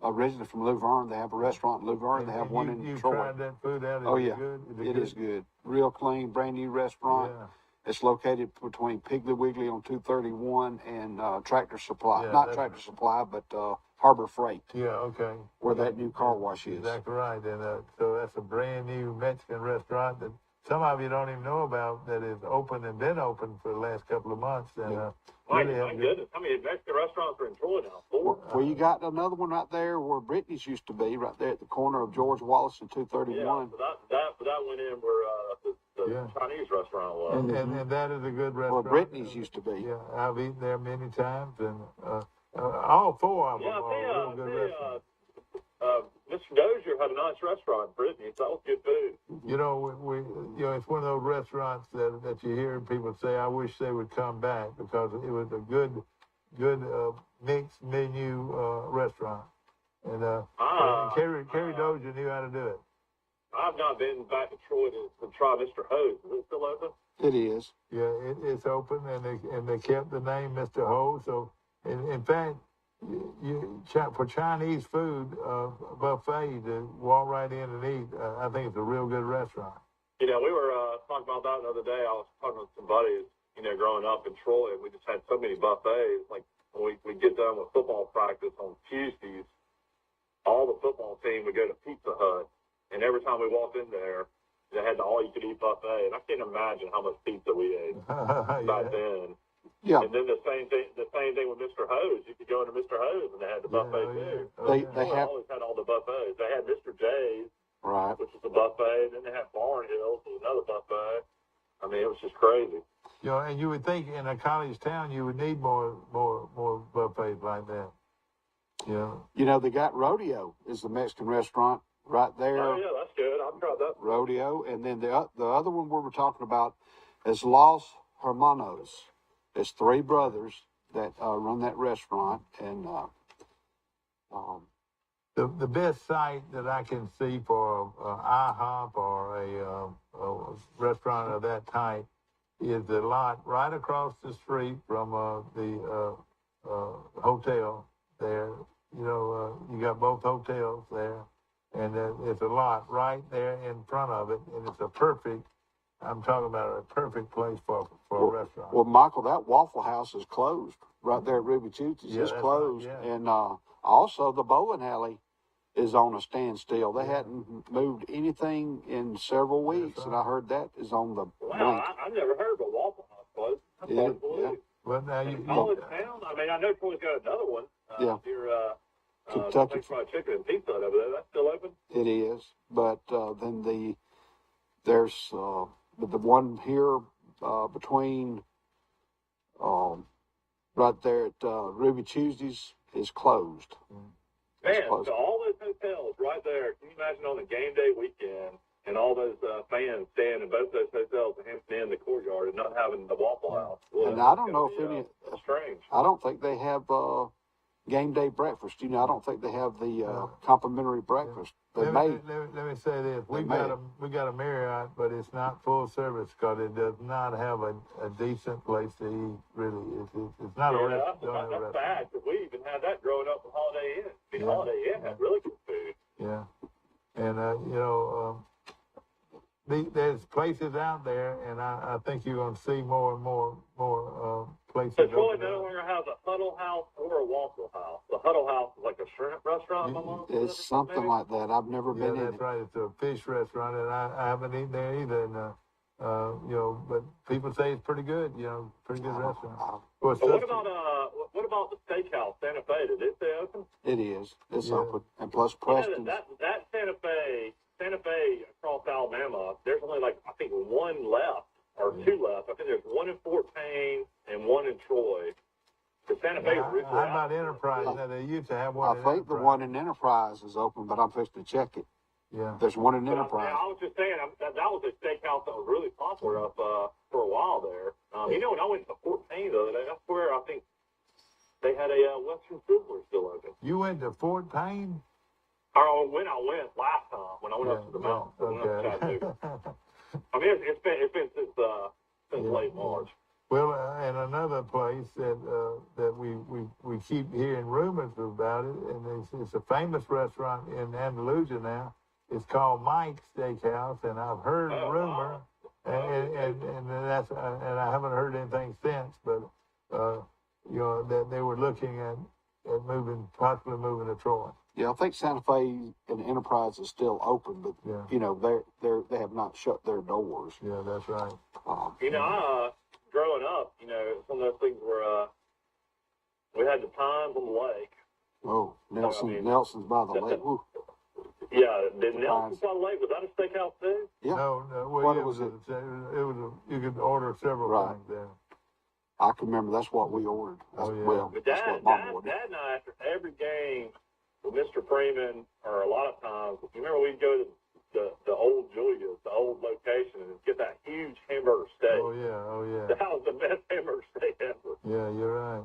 originally from Luverne. They have a restaurant in Luverne. They have one in
you
Troy.
Tried that food out?
Oh, yeah.
Good?
It is good. Real clean, brand new restaurant.
Yeah.
It's located between Piggly Wiggly on 231 and Tractor Supply.
Yeah,
Not Tractor Supply, but Harbor Freight,
Yeah, okay.
where that new car wash is.
Exactly right. And so that's a brand new Mexican restaurant that some of you don't even know about, that is open and been open for the last couple of months. And
My goodness, how many Mexican restaurants are in Troy now? 4?
Well, you got another one right there where Brittany's used to be, right there at the corner of George Wallace and 231.
Yeah, so that went in where the Chinese restaurant was.
And that is a good restaurant.
Where Brittany's used to be.
Yeah, I've eaten there many times, and All four of them
Yeah,
are real good restaurants.
Mr. Dozier had a nice restaurant in Brittany, so that was good food.
You know, it's one of those restaurants that you hear people say, I wish they would come back because it was a good mixed menu restaurant. And Kerry Dozier knew how to do it.
I've not been back to Troy to try Mr. Ho's. Is it still open?
It is.
Yeah, it's open, and they kept the name Mr. Ho. So, in fact, for Chinese food buffet to walk right in and eat, I think it's a real good restaurant.
You know, we were talking about that the other day. I was talking with some buddies, you know, growing up in Troy, and we just had so many buffets. Like, when we get done with football practice on Tuesdays, all the football team would go to Pizza Hut, and every time we walked in there, they had the all-you-could-eat buffet, and I can't imagine how much pizza we ate back then.
Yeah.
And then the same thing with Mr. Ho's. You could go into Mr. Ho's, and they had the buffet too.
They
always had all the buffets. They had Mr. J's,
right,
which was a buffet. Then they had Barn Hills, which was another buffet. I mean, it was just crazy.
You know, and you would think in a college town you would need more buffets like that.
You know, they got Rodeo is the Mexican restaurant right there.
Oh yeah, that's good. I've tried that.
Rodeo, and then the other one we were talking about is Los Hermanos. It's three brothers that run that restaurant, and
the best site that I can see for IHOP or a restaurant of that type is the lot right across the street from the hotel there. You know, you got both hotels there, and it's a lot right there in front of it, and it's I'm talking about a perfect place for a restaurant.
Well, Michael, that Waffle House is closed right there at Ruby Chooch's. It's closed,
right, yeah.
And also the bowling alley is on a standstill. They hadn't moved anything in several weeks, and I heard that is on the brink.
I've never heard of a Waffle House closed. That's hard to believe.
Well, now you
college town. I mean, I know Troy's got another one. Your
Kentucky
Fried Chicken and Pizza over there. That's still open.
It is, but then there's the one here between right there at Ruby Tuesdays is closed.
Man, so all those hotels right there. Can you imagine on a game day weekend and all those fans staying in both those hotels in Hampton Inn, the Courtyard, and not having the Waffle House? Well,
and I don't know if any.
Strange.
I don't think they have game day breakfast. You know, I don't think they have the complimentary breakfast. They
let me say this: we got a Marriott, but it's not full service because it does not have a decent place to eat. Really, it's not a restaurant.
That's bad because we even had that growing up with Holiday Inn. I mean, Holiday Inn had really good food.
Yeah, and there's places out there, and I think you're going to see more and more places.
So Troy no longer has a Huddle House or a Waffle House. The Huddle House is like a shrimp restaurant.
It's something like that. I've never been in it.
That's right. It's a fish restaurant, and I haven't eaten there either. And but people say it's pretty good. Pretty good restaurant.
What about the steakhouse Santa Fe? Did it stay open?
It is. It's open, and plus Preston.
That Santa Fe across Alabama. There's only I think one left or two left. I think there's one in Fort Payne and one in Troy. The Santa Fe is really
how about Enterprise? They used to have one.
I think the one in Enterprise is open, but I'm fixing to check it.
Yeah,
there's one in Enterprise.
I was just saying that was a steakhouse that was really popular up for a while there. When I went to Fort Payne the other day, that's where I think they had a Western Sizzler still open.
You went to Fort Payne?
Or when I went last time, when I went up to the mountains.
Okay.
I mean, it's been since late March.
Well, and another place that we keep hearing rumors about it, and it's a famous restaurant in Andalusia now. It's called Mike's Steakhouse, and I've heard a rumor, and I haven't heard anything since, but that they were looking at possibly moving to Troy.
Yeah, I think Santa Fe and Enterprise is still open, but they have not shut their doors.
Yeah, that's right.
Growing up, it's one of those things where we had the Times on the lake.
Oh, Nelson's by the lake. Woo.
Yeah, did Nelson's by the lake, was that a steakhouse too?
Yeah.
No. Well,
what was it?
You could order several things there.
I can remember that's what we ordered. That's,
Oh, yeah.
Well,
But
that's what Mom ordered.
Dad and I, after every game with Mr. Freeman, or a lot of times, you remember we'd go to the old Julia's, the old location, and get that huge hamburger steak.
Oh, yeah.
That was the best hamburger steak ever
Yeah, you're right.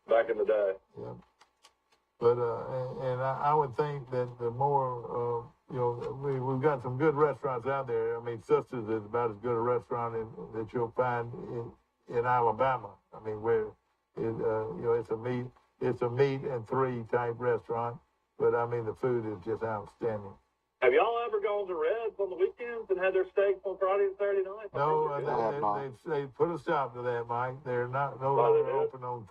back in the day.
Yeah. But, and I would think that the more, we've got some good restaurants out there. I mean, Sisters is about as good a restaurant that you'll find in Alabama. I mean, where, it's a meat and three type restaurant. But, I mean, the food is just outstanding.
Have y'all ever gone to Red's on the weekends and had their steaks on Friday and Saturday night?
No, they put a stop to that, Mike. They're no longer open on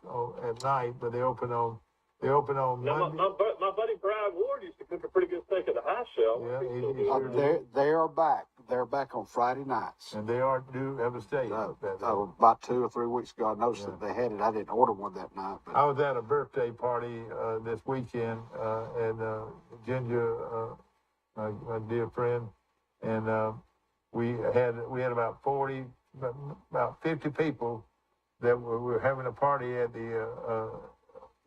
at night, but they open on
Now,
Monday.
my buddy Brad Ward used to cook a pretty good steak at the high shelf.
Yeah,
They are back. They're back on Friday nights.
and they do have a steak.
About 2 or 3 weeks ago, I noticed that they had it. I didn't order one that night. But
I was at a birthday party this weekend, and Ginger, my dear friend, and we had about 50 people that were having a party at the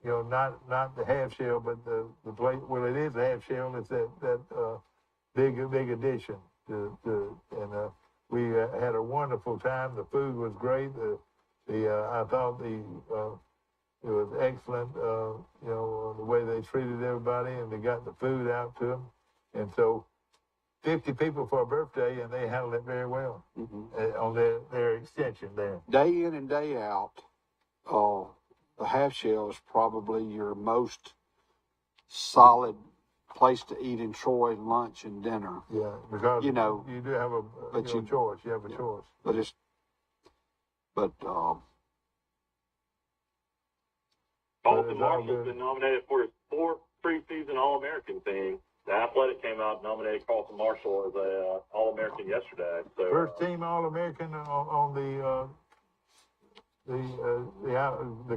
not the half shell, but the plate. Well, it is a half shell. It's that big addition and we had a wonderful time. The food was great. I thought it was excellent. The way they treated everybody, and they got the food out to them. And so 50 people for a birthday, and they handled it very well on their extension there.
Day in and day out, the half shell is probably your most solid place to eat in Troy, lunch and dinner.
Yeah, because
you
do have a choice. You have a choice.
Alton Marshall's been nominated for his 4th preseason All-American team. The Athletic came out and nominated Carlton Marshall as a All-American yesterday. So,
First team All-American on the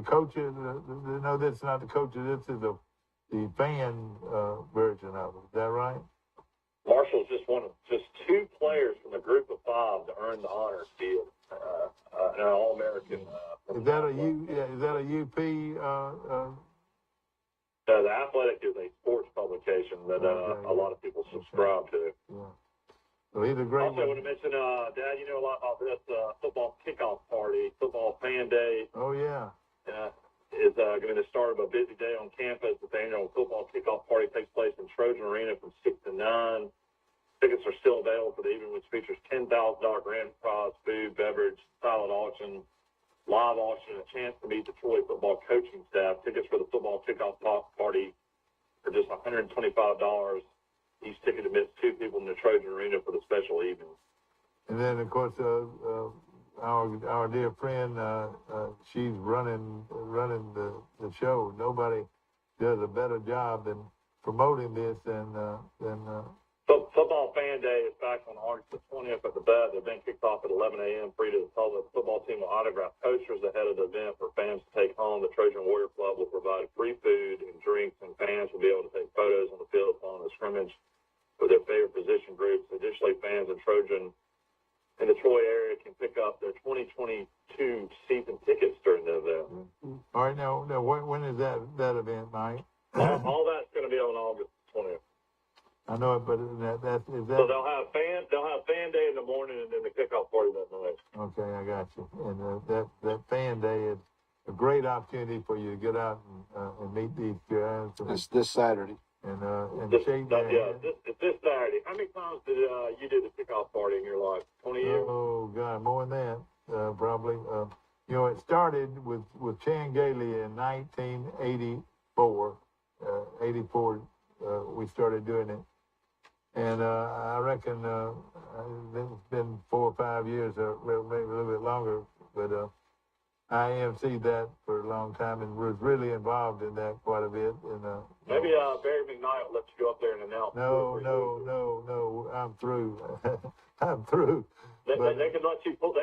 coaches. No, that's not the coaches. This is the fan version of it. Is that right?
Marshall's just one of just 2 players from a group of 5 to earn the honor field, an All-American.
Is that a UP?
The Athletic is a sports publication that a lot of people subscribe to.
Yeah. So he's a great.
Also, I want to mention, Dad, you know a lot about this football kickoff party, football fan day.
Oh yeah.
Is going to start of a busy day on campus. The annual football kickoff party takes place in Trojan Arena from 6 to 9. Tickets are still available for the evening, which features $10,000 grand prize, food, beverage, silent auction, live auction, and a chance to meet the Troy football coaching staff. Tickets for the football kickoff party are just $125. Each ticket admits 2 people in the Trojan Arena for the special evening.
And then, of course, our dear friend, she's running the show. Nobody does a better job than promoting this than.
Football Fan Day is back on August the 20th at the Bed. The event kicks off at 11 a.m. free to the public. The football team will autograph posters ahead of the event for fans to take home. The Trojan Warrior Club will provide free food and drinks, and fans will be able to take photos on the field following the scrimmage with their favorite position groups. Additionally, fans in Trojan in the Troy area can pick up their 2022 season tickets during the event.
All right, now when is that event, Mike?
All that's going to be on August 20th.
I know it, but is that?
So they'll have fan day in the morning and then the kickoff party that night.
Okay, I got you. And that fan day is a great opportunity for you to get out and meet these guys.
It's this Saturday.
And
It's
shake
this Saturday. How many times did you do the kickoff party in your life? 20 years?
Oh God, more than that, probably. It started with Chan Gailey in 1984. 84, we started doing it. And I reckon it's been 4 or 5 years, maybe a little bit longer. But I AMC'd that for a long time and was really involved in that quite a bit. And
maybe Barry McKnight will let you go up there and announce.
No, I'm through. I'm through.
They could let you pull 2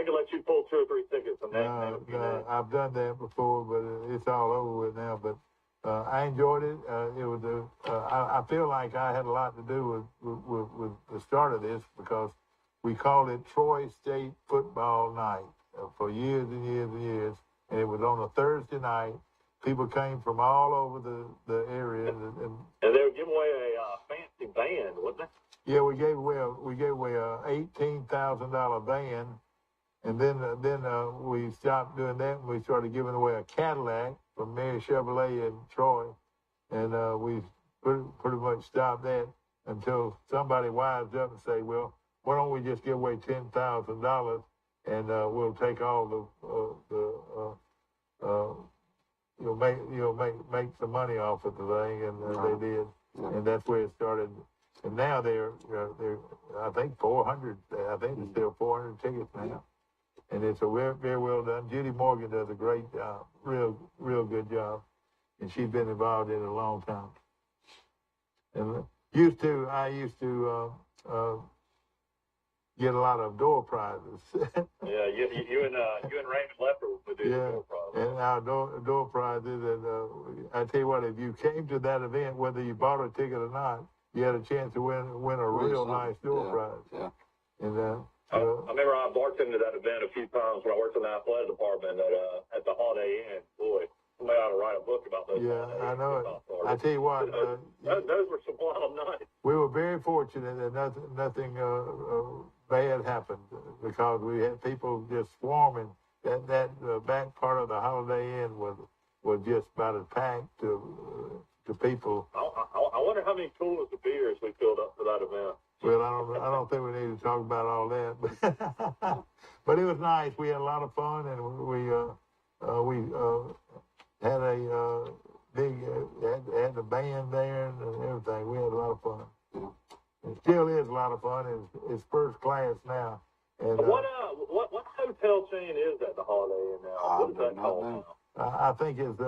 or 3 tickets.
No, I've done that before, but it's all over with now. But I enjoyed it. It was I feel like I had a lot to do with the start of this because we called it Troy State Football Night for years and years and years. and it was on a Thursday night. People came from all over the area, and
they were giving away a fancy band, wasn't they?
yeah, we gave away a $18,000 band, and then we stopped doing that, and we started giving away a Cadillac from Mary Chevrolet in Troy, and we pretty much stopped that until somebody wised up and say, well, why don't we just give away $10,000 and we'll take all make some money off of the thing, and they did, and that's where it started. And now they're I think 400. I think there's still 400 tickets now, and it's a very well done. Judy Morgan does a great job, real good job, and she's been involved in it a long time. And I used to get a lot of door prizes.
Yeah, you and Raymond Lepper would do the door prizes.
And our door prizes, and I tell you what, if you came to that event, whether you bought a ticket or not, you had a chance to win a real nice door prize.
Yeah.
And
I remember I bartended at that event a few times when I worked in the athletic department at the Holiday Inn. Boy, somebody ought to write a book about those.
yeah, I know it. I tell you what,
those were some wild nights.
we were very fortunate that nothing bad happened, because we had people just swarming. That back part of the Holiday Inn was just about as packed to people.
I wonder how many coolers of beers we filled up for that event.
Well, I don't think we need to talk about all that, but it was nice. We had a lot of fun, and we had a big had the band there and everything. We had a lot of fun. It still is a lot of fun. It's first class now. And
what hotel chain is that, the Holiday Inn now? What is that called now?
I think it's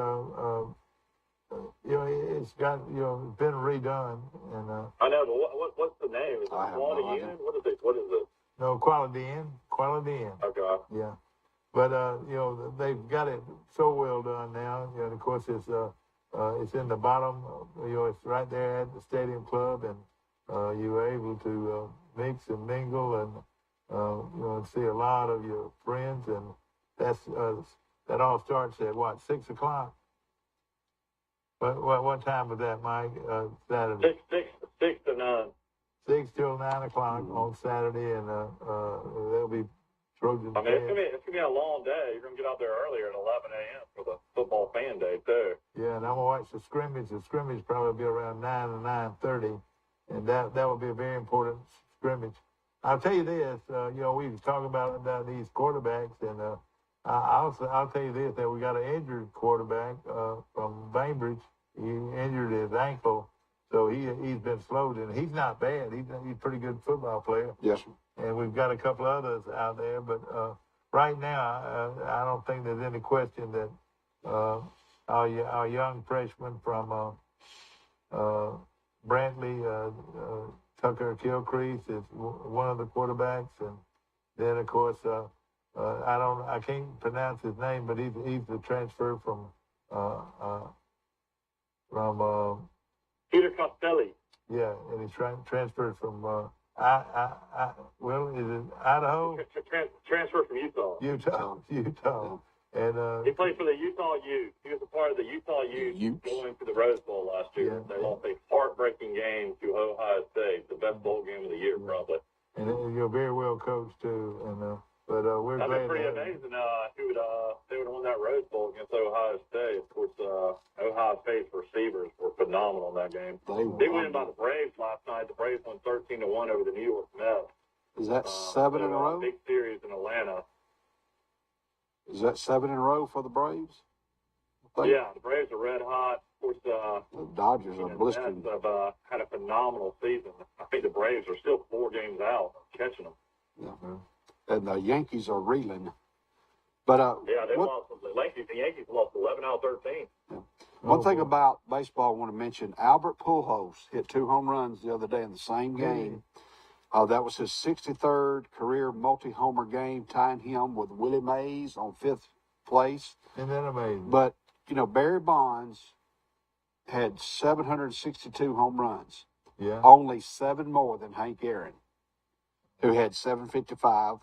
it's got it's been redone, and
I know, but what's the name? Is it Quality Inn? What is it?
No, Quality Inn.
Okay.
Yeah, but they've got it so well done now. And of course it's in the bottom. It's right there at the Stadium Club, and you were able to mix and mingle and see a lot of your friends, and that all starts at 6 o'clock. What time was that, Mike? Saturday.
6 to 9.
6 till 9 o'clock on Saturday, and there'll be Trojan.
I mean, it's gonna be a long day. You're gonna get out there earlier at 11 a.m. for the football fan day too.
Yeah, and I'm gonna watch the scrimmage. The scrimmage probably be around 9 to 9:30, and that will be a very important scrimmage. I'll tell you this. We were talking about these quarterbacks, and I'll tell you this, that we got an injured quarterback from Bainbridge. He injured his ankle, so he's been slowed, and he's not bad. He's a pretty good football player.
Yes, sir.
And we've got a couple others out there, but right now I don't think there's any question that our young freshman from Brantley, Tucker Kilcrease, is one of the quarterbacks, and then of course I can't pronounce his name, but he's the transfer from
Peter Costelli.
Yeah, and he's transferred from is it Idaho?
Transfer from Utah.
Utah. And
he played for the Utah Utes. He was a part of the Utah Utes going to the Rose Bowl last year.
Yeah.
They lost a heartbreaking game to Ohio State, the best bowl game of the year, probably.
And you're very well coached too. And but we're glad.
That'd be pretty amazing. They would have won that Rose Bowl against Ohio State. Of course, Ohio State's receivers were phenomenal in that game. They won by the Braves last night. The Braves won 13-1 over the New York Mets.
Is that 7 in a row?
Big series in Atlanta.
Is that 7 in a row for the Braves?
Yeah, the Braves are red hot. Of course,
the Dodgers are blistering.
The Mets have had a phenomenal season. I think the Braves are still 4 games out of catching them.
Yeah. And the Yankees are reeling. But
they lost. The Yankees lost 11 out of 13.
Yeah. One thing about baseball I want to mention: Albert Pujols hit 2 home runs the other day in the same game. That was his 63rd career multi-homer game, tying him with Willie Mays on 5th place.
Isn't that amazing?
But Barry Bonds had 762 home runs.
Yeah.
Only 7 more than Hank Aaron, who had 755.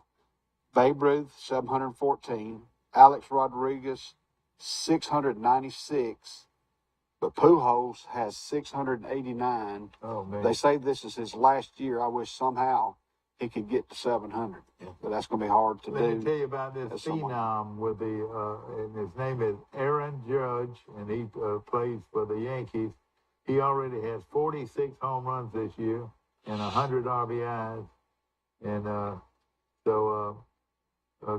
Babe Ruth, 714. Alex Rodriguez, 696. But Pujols has 689.
Oh, man.
They say this is his last year. I wish somehow he could get to 700. But that's going to be hard to do.
Let me tell you about this
as someone.
phenom with and his name is Aaron Judge, and he plays for the Yankees. He already has 46 home runs this year and 100 RBIs. And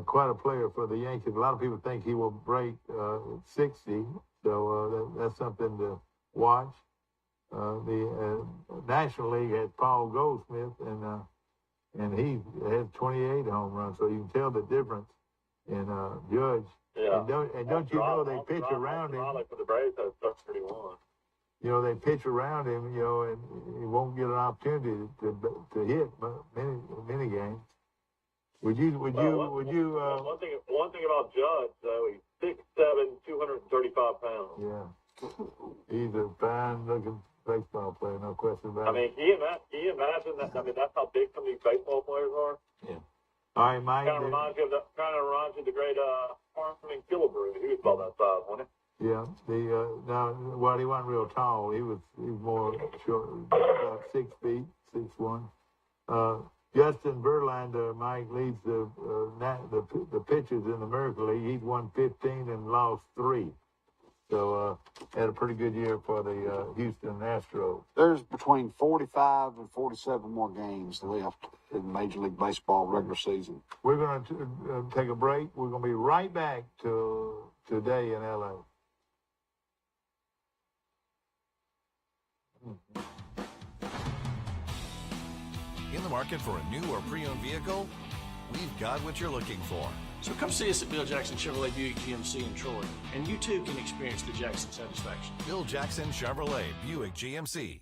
quite a player for the Yankees. A lot of people think he will break 60, so that's something to watch. The National League has Paul Goldsmith, and he has 28 home runs, so you can tell the difference in Judge.
Yeah.
And don't you know they pitch around him?
For the Braves, that's 31.
You know, they pitch around him, you know, and he won't get an opportunity to hit many games. Would you?
One thing about Judge, though, he's 6'7", 235 pounds.
Yeah, he's a fine-looking baseball player, no question about it.
I mean, can you imagine that? I mean, that's how big some of these baseball players are.
Yeah. All right, Mike.
Kind of reminds you of the great Armin Killebrew. He was about that size, wasn't he?
Yeah. Well, he wasn't real tall. He was more short, about 6 feet, 6'1". Justin Verlander, Mike, leads the pitchers in the American League. He's won 15 and lost 3. So had a pretty good year for the Houston Astros.
There's between 45 and 47 more games left in Major League Baseball regular season.
We're going to take a break. We're going to be right back to today in L.A.
In the market for a new or pre-owned vehicle? We've got what you're looking for.
So come see us at Bill Jackson Chevrolet Buick GMC in Troy, and you too can experience the Jackson satisfaction.
Bill Jackson Chevrolet Buick GMC.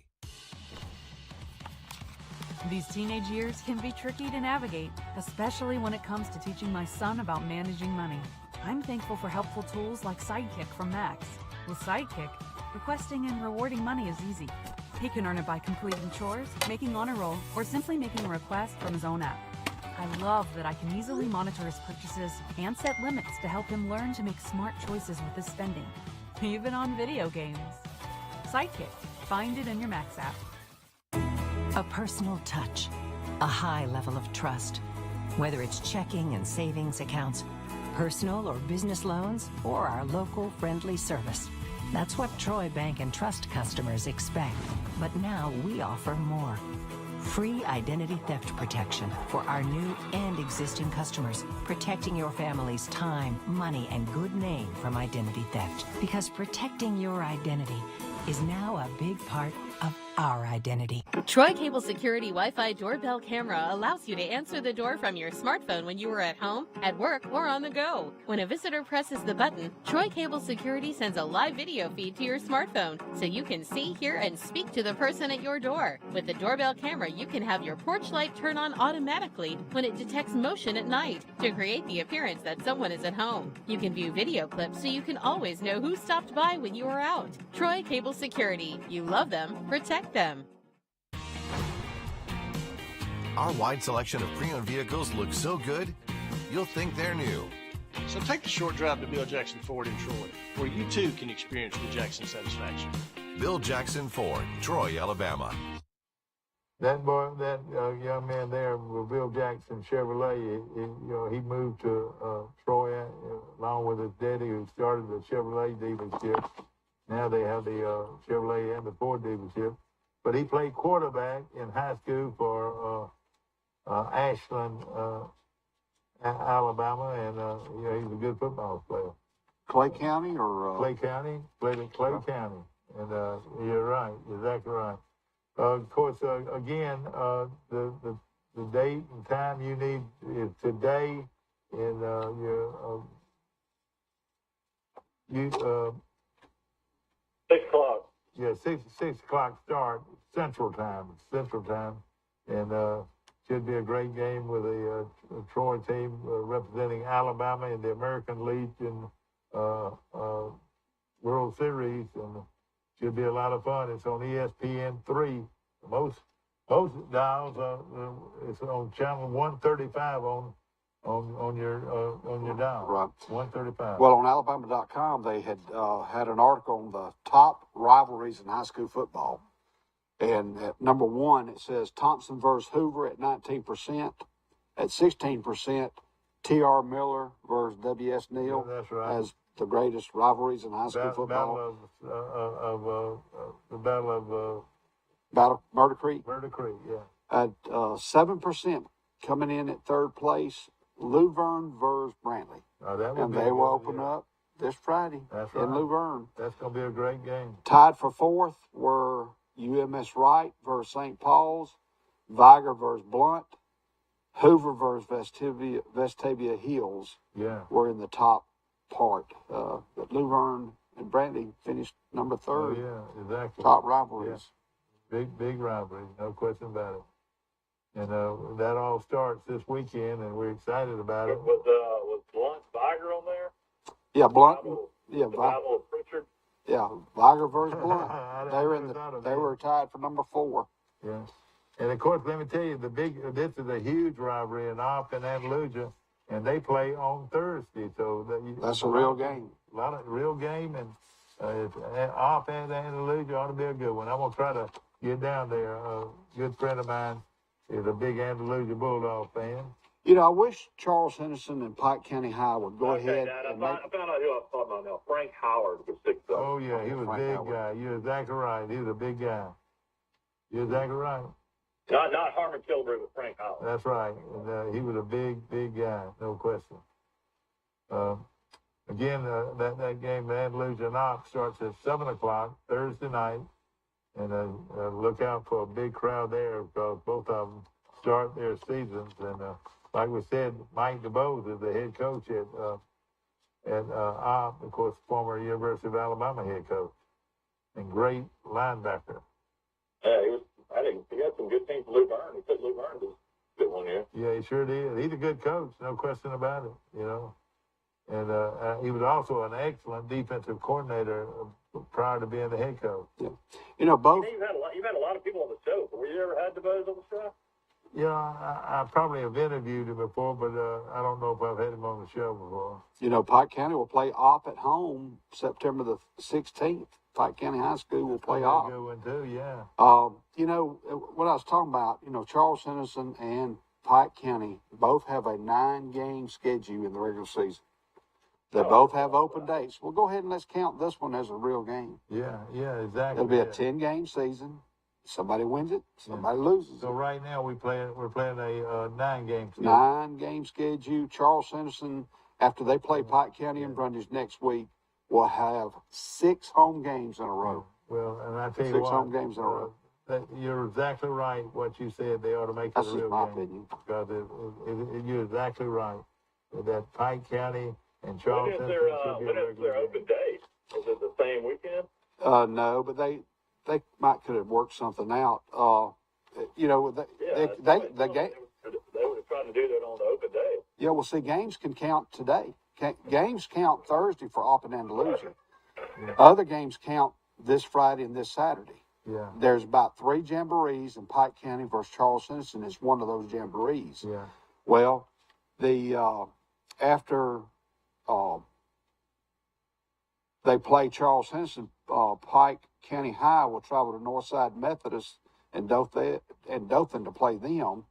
These teenage years can be tricky to navigate, especially when it comes to teaching my son about managing money. I'm thankful for helpful tools like Sidekick from Max. With Sidekick, requesting and rewarding money is easy. He can earn it by completing chores, making honor roll, or simply making a request from his own app. I love that I can easily monitor his purchases and set limits to help him learn to make smart choices with his spending, even on video games. Sidekick. Find it in your Max app.
A personal touch, a high level of trust. Whether it's checking and savings accounts, personal or business loans, or our local friendly service. That's what Troy Bank and Trust customers expect. But now we offer more. Free identity theft protection for our new and existing customers, protecting your family's time, money, and good name from identity theft. Because protecting your identity is now a big part of our identity.
Troy Cable Security Wi-Fi doorbell camera allows you to answer the door from your smartphone when you are at home, at work, or on the go. When a visitor presses the button, Troy Cable Security sends a live video feed to your smartphone so you can see, hear, and speak to the person at your door. With the doorbell camera, you can have your porch light turn on automatically when it detects motion at night to create the appearance that someone is at home. You can view video clips so you can always know who stopped by when you are out. Troy Cable Security. You love them. Protect them.
Our wide selection of pre-owned vehicles looks so good, you'll think they're new.
So take the short drive to Bill Jackson Ford in Troy, where you too can experience the Jackson satisfaction.
Bill Jackson Ford, Troy, Alabama.
That young man there with Bill Jackson Chevrolet, he moved to Troy along with his daddy, who started the Chevrolet dealership. Now they have the Chevrolet and the Ford dealership. But he played quarterback in high school for Ashland, Alabama, and he's a good football player.
Clay County or
Clay County, played in Clay County, and you're right, exactly right. Of course, again, the date and time you need is today in your
6 o'clock.
Yeah, 6 o'clock start Central Time, and should be a great game with a Troy team representing Alabama in the American Legion World Series, and should be a lot of fun. It's on ESPN3. Most dials, it's on channel 135 on on your dial.
Right.
135.
Well, on Alabama.com, they had had an article on the top rivalries in high school football. And at number one, it says Thompson versus Hoover at 19%. At 16%, T.R. Miller versus W.S. Neal
That's right.
as the greatest rivalries in high school football. Battle Murder Creek.
Murder Creek, yeah.
At 7% coming in at third place, Luverne versus Brantley. And they will open up this Friday in Luverne.
That's going to be a great game.
Tied for fourth were UMS Wright versus St. Paul's, Viger versus Blunt, Hoover versus Vestavia Hills.
Yeah.
Were in the top part. But Luverne and Brantley finished number third.
Oh, yeah, exactly.
Top rivalries.
Yeah. Big rivalry, no question about it. And that all starts this weekend, and we're excited about it.
Was Blunt Viger on there?
Yeah, Blunt.
The Bible of Pritchard.
Yeah, Viger versus Blunt. They were tied for number 4.
Yeah. And of course, let me tell you, this is a huge rivalry in Opp and Andalusia, and they play on Thursday. So
that's a real game.
A lot of real game, and Opp and Andalusia ought to be a good one. I'm gonna try to get down there. A good friend of mine is a big Andalusia Bulldog fan.
You know, I wish Charles Henderson and Pike County High would go ahead.
Dad, I found out who I was talking about now. Frank Howard was 6'0".
Oh yeah, he was a big guy. You're exactly right. He was a big guy. You're exactly right.
Not Harmon Kilbury, but Frank Howard.
That's right. And he was a big guy, no question. Again, that game, the Andalusia Knox, starts at 7 o'clock Thursday night. And look out for a big crowd there because both of them start their seasons. And like we said, Mike DeBose is the head coach at Opp, of course, former University of Alabama head coach, and great linebacker.
Yeah, I think he had some good teams. Luverne, he took Luverne to good one year.
Yeah, he sure did. He's a good coach, no question about it. You know, and he was also an excellent defensive coordinator prior to being the head coach.
Yeah. You know, both.
You've had a lot of people on the show. Have you ever had DeBose on the show?
Yeah, I probably have interviewed him before, but I don't know if I've had him on the show before.
You know, Pike County will play Opp at home September the 16th. Pike County High School will play Opp.
Good one too, yeah.
You know, what I was talking about, you know, Charles Henderson and Pike County both have a 9-game schedule in the regular season. They both have open dates. Well, go ahead and let's count this one as a real game.
Yeah, exactly.
It'll be a 10-game season. Somebody wins it, somebody loses
so
it.
Right now we're playing a 9-game schedule.
9-game schedule. Charles Henderson, after they play Pike County and Brundage next week, will have 6 home games in a row.
Well, and I tell you
6
what,
home games in a row.
You're exactly right. What you said, they ought to make it
That's
a
just
real
my
game.
opinion.
Because you're exactly right. That Pike County and Charles
When is
Henderson
their open day? Is it the same weekend?
No, but they could have worked something out. You know, the game.
They would have tried to do that on the open day.
Yeah, well, see, games can count today. Games count Thursday for Opp and Andalusia. Other games count this Friday and this Saturday.
Yeah.
There's about 3 jamborees, and Pike County versus Charles Henderson is one of those jamborees.
Yeah.
Well, after they play Charles Henderson, Pike County High will travel to Northside Methodist and Dothan to play them,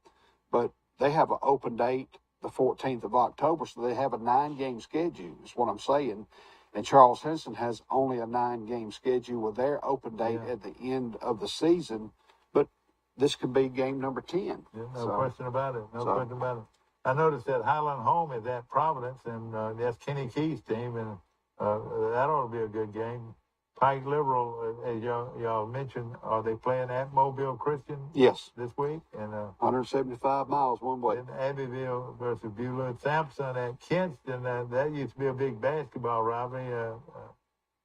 but they have an open date the 14th of October, so they have a 9-game schedule, is what I'm saying. And Charles Henderson has only a 9-game schedule with their open date at the end of the season, but this could be game number 10.
Yeah, no question about it. No question about it. I noticed that Highland Home is at Providence, and that's Kenny Key's team, and that ought to be a good game. Pike Liberal, as y'all mentioned, are they playing at Mobile Christian?
Yes.
This week? And
175 miles one way.
And Abbeville versus Beulah. Sampson at Kinston, that used to be a big basketball rivalry.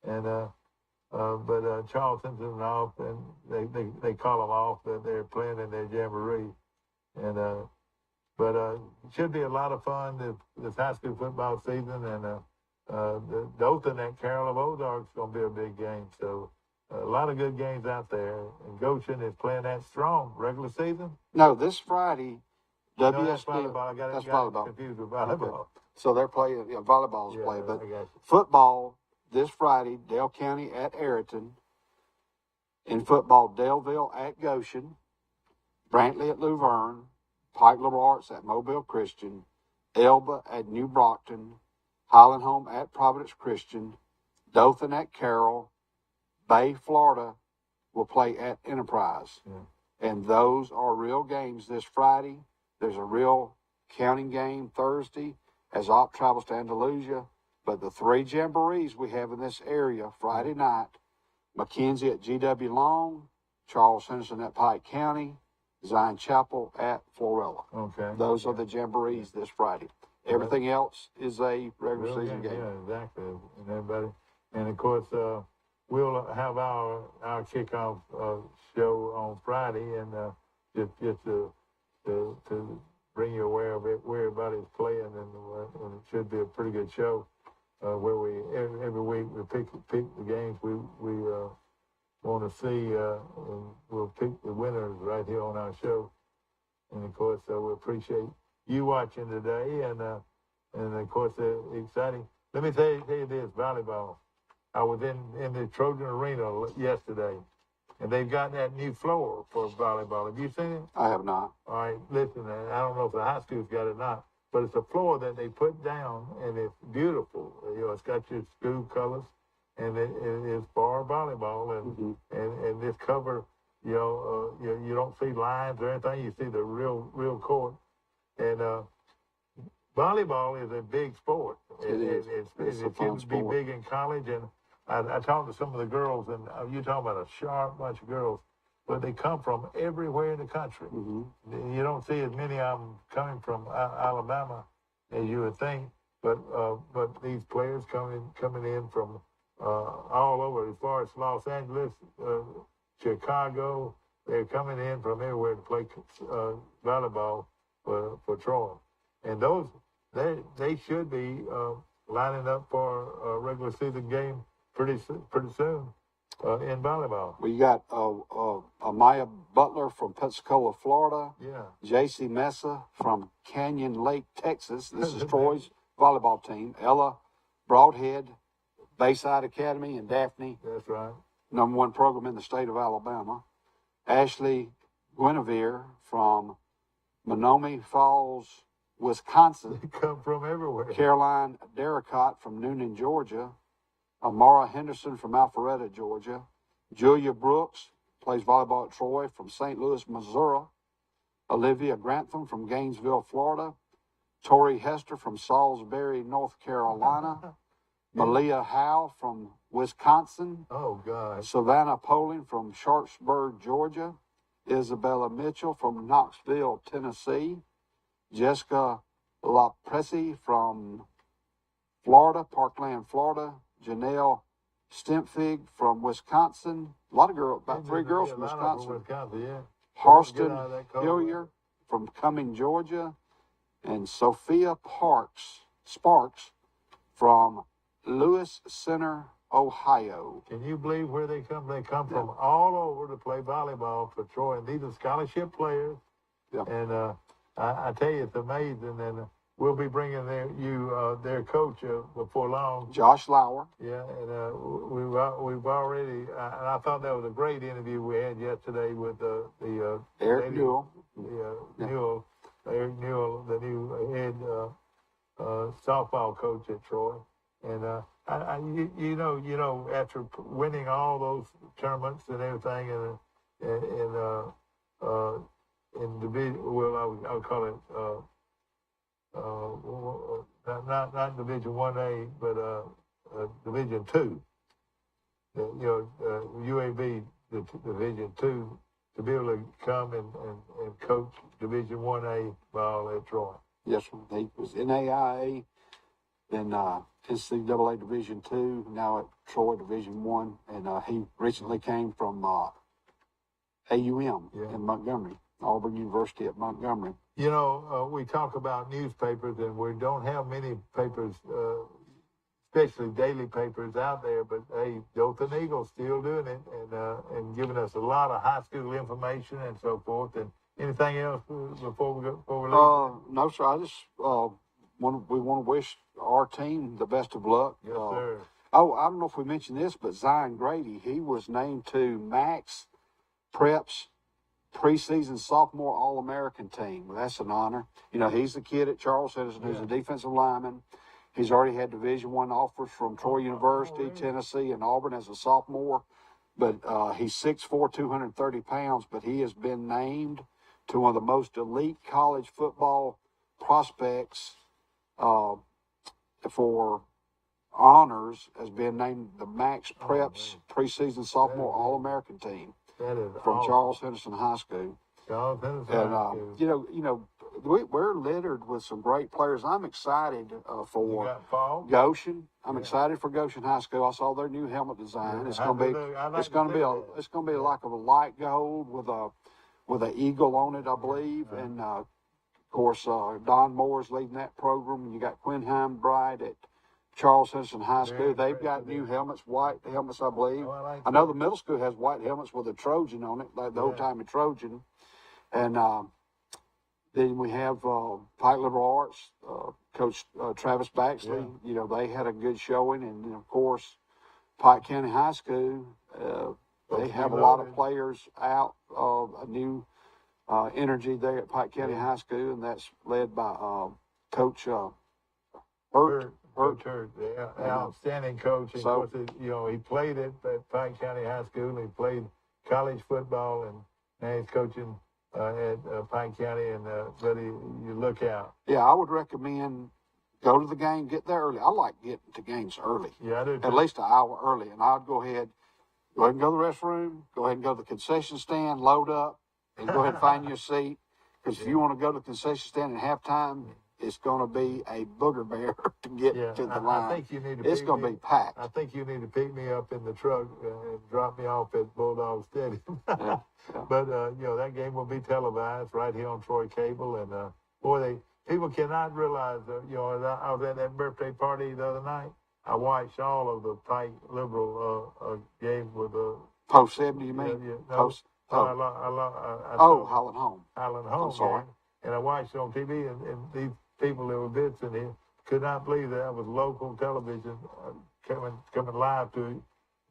But Charleston's and off, and they call them off that they're playing in their jamboree. And but it should be a lot of fun this high school football season, and the Dothan at Carroll of Ozark is going to be a big game. So a lot of good games out there. And Goshen is playing that strong regular season.
No, this Friday,
No,
WSD.
that's volleyball.
That's
got
volleyball.
confused with volleyball.
Okay. So they're playing, volleyball's
Yeah,
playing, but
I got you.
football this Friday, Dale County at Ayrton. In football, Daleville at Goshen, Brantley at Luverne, Pike Liberal Arts at Mobile Christian, Elba at New Brockton, Highland Home at Providence Christian, Dothan at Carroll, Bay, Florida will play at Enterprise. Yeah. And those are real games this Friday. There's a real counting game Thursday as Opp travels to Andalusia. But the 3 jamborees we have in this area Friday night, McKenzie at GW Long, Charles Henderson at Pike County, Zion Chapel at Florella. Okay. Those are the jamborees this Friday. Everything else is a regular season game.
Yeah, exactly. And everybody, and of course, we'll have our kickoff show on Friday, and just to bring you aware of it, where everybody's playing, and it should be a pretty good show. Where we every week we pick the games we want to see, and we'll pick the winners right here on our show. And of course, we appreciate you watching today, and of course, exciting. Let me tell you this: volleyball. I was in the Trojan Arena yesterday, and they've got that new floor for volleyball. Have you seen it?
I have not.
All right, listen. I don't know if the high school's got it or not. But it's a floor that they put down, and it's beautiful. It's got your school colors, and it's for volleyball, and this cover, you don't see lines or anything. You see the real court, and volleyball is a big sport. It's a fun sport. Be big in college, and I talked to some of the girls, and you're talking about a sharp bunch of girls. But they come from everywhere in the country. Mm-hmm. You don't see as many of them coming from Alabama as you would think. But these players coming in from all over, as far as Los Angeles, Chicago, they're coming in from everywhere to play volleyball for Troy. And those they should be lining up for a regular season game pretty soon. In volleyball.
We got Amaya Butler from Pensacola, Florida.
Yeah.
J.C. Mesa from Canyon Lake, Texas. This is Troy's volleyball team. Ella Broadhead, Bayside Academy in Daphne.
That's right.
#1 program in the state of Alabama. Ashley Guinevere from Menominee Falls, Wisconsin.
They come from everywhere.
Caroline Darricott from Noonan, Georgia. Amara Henderson from Alpharetta, Georgia. Julia Brooks plays volleyball at Troy from St. Louis, Missouri. Olivia Grantham from Gainesville, Florida. Tori Hester from Salisbury, North Carolina. Malia Howe from Wisconsin.
Oh, God.
Savannah Poling from Sharpsburg, Georgia. Isabella Mitchell from Knoxville, Tennessee. Jessica LaPresi from Florida, Parkland, Florida. Janelle Stempfig from Wisconsin. A lot of girls, about 3 girls from Wisconsin.
Yeah.
Harston Hillier from Cumming, Georgia. And Sophia Sparks from Lewis Center, Ohio.
Can you believe where they come? They come from all over to play volleyball for Troy. And these are scholarship players. Yeah. And I tell you, it's amazing. And we'll be bringing their coach before long.
Josh Lauer.
Yeah, and we've already. And I thought that was a great interview we had yesterday with the
Eric Newell.
Eric Newell, the new head softball coach at Troy. And you know, after winning all those tournaments and everything, in division, well, I would call it. Not Division 1A, but Division 2. UAB, the Division 2, to be able to come and coach Division 1A ball at Troy.
Yes, he was in AIA, then NCAA Division 2, now at Troy Division 1, and he recently came from AUM in Montgomery, Auburn University at Montgomery.
You know, we talk about newspapers, and we don't have many papers, especially daily papers out there, but hey, Dothan Eagle's still doing it and giving us a lot of high school information and so forth. And Anything else before we leave?
No, sir. I just we want to wish our team the best of luck.
Yes, sir.
Oh, I don't know if we mentioned this, but Zion Grady, he was named to Max Prep's preseason sophomore All-American team. Well, that's an honor. You know, he's the kid at Charles Henderson who's a defensive lineman. He's already had Division I offers from Troy University, Tennessee, and Auburn as a sophomore. But he's 6'4", 230 pounds, but he has been named to one of the most elite college football prospects for honors, has been named the Max Preps preseason sophomore All-American team from
awesome.
Charles Henderson High School.
Charles Henderson
And
High School.
you know, we're littered with some great players. I'm excited
You
for
got Paul?
Goshen. I'm excited for Goshen High School. I saw their new helmet design. It's going to be it's going to be like a light gold with an eagle on it, I believe. And of course, Don Moore's leading that program. And you got Quinn Bride at Charles Henderson High School. They've got new helmets, white helmets, I believe.
Oh,
I know the middle school has white helmets with a Trojan on it, like the old-timey Trojan. And then we have Pike Liberal Arts, Coach Travis Baxley. You know, they had a good showing. And, then, of course, Pike County High School, they have a lot of players out of a new energy there at Pike County High School, and that's led by Coach Hurt.
Outstanding coach. And
So-
of course, you know, he played at Pike County High School. He played college football, and now he's coaching at Pike County. And buddy, you look out.
Yeah, I would recommend go to the game, get there early. I like getting to games early,
Yeah, I do.
at least an hour early. And I'd go ahead and go to the restroom, go ahead and go to the concession stand, load up, and go ahead and find your seat. Because if you want to go to the concession stand at halftime, it's going to be a booger bear to get to the line.
I think you need to.
It's going to be packed.
I think you need to pick me up in the truck and drop me off at Bulldog Stadium.
Yeah.
But you know, that game will be televised right here on Troy Cable, and boy, people cannot realize. You know, I was at that birthday party the other night. I watched all of the Pike Liberal games with
Post 70, you mean?
no,
Post.
Holland
Home.
Highland Home.
I'm sorry.
Game, and I watched it on TV, and these people that were visiting here could not believe that was local television coming live to it,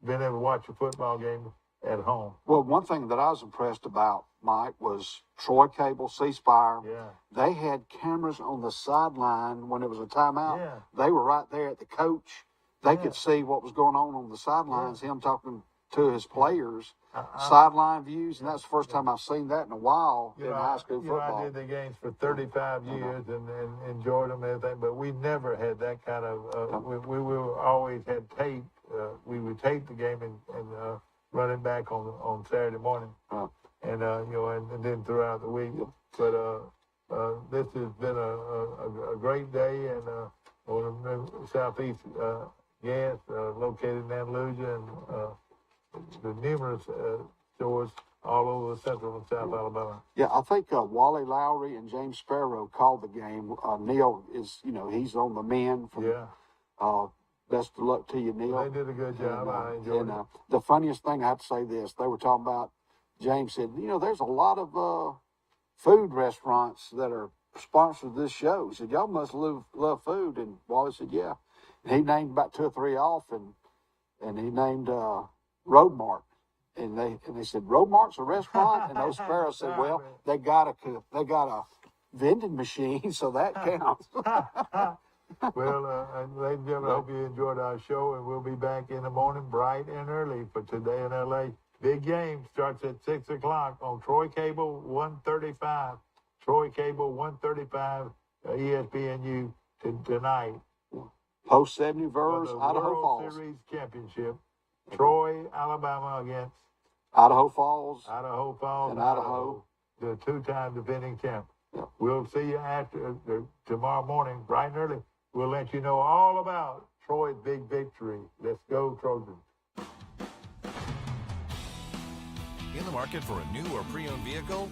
being able to watch a football game at home.
Well, one thing that I was impressed about, Mike, was Troy Cable, C Spire.
Yeah.
They had cameras on the sideline when it was a timeout.
Yeah.
They were right there at the coach. They could see what was going on the sidelines, him talking to his players, sideline views, and that's the first time I've seen that in a while in high school football.
I did the games for 35 years and enjoyed them and everything, but we never had that kind of, we always had tape. We would tape the game and run it back on Saturday morning, and you know, and then throughout the week. But this has been a great day, and on the Southeast Gas, located in Andalusia, and the numerous stores all over Central and South Alabama.
Yeah, I think Wally Lowry and James Sparrow called the game. Neil is, you know, he's on the men. Best of luck to you, Neil.
They did a good job. I enjoyed it.
The funniest thing, I have to say this, they were talking about, James said, you know, there's a lot of food restaurants that are sponsored this show. He said, y'all must love food. And Wally said, yeah. And he named about 2 or 3 off, and he named Road Mart. And they said, Road Mart's a restaurant? And those Sparrows said, well, they got a vending machine, so that counts.
Well, ladies and gentlemen, I hope you enjoyed our show, and we'll be back in the morning bright and early for Today in L.A. Big game starts at 6 o'clock on Troy Cable 135. Troy Cable 135, ESPNU tonight.
Post 70 Vers,
For the
Idaho
World
Falls.
Series Championship. Troy, Alabama against
Idaho Falls.
Idaho Falls,
And Idaho.
the 2-time defending champ.
Yeah.
We'll see you after tomorrow morning, bright and early. We'll let you know all about Troy's big victory. Let's go, Trojans.
In the market for a new or pre-owned vehicle?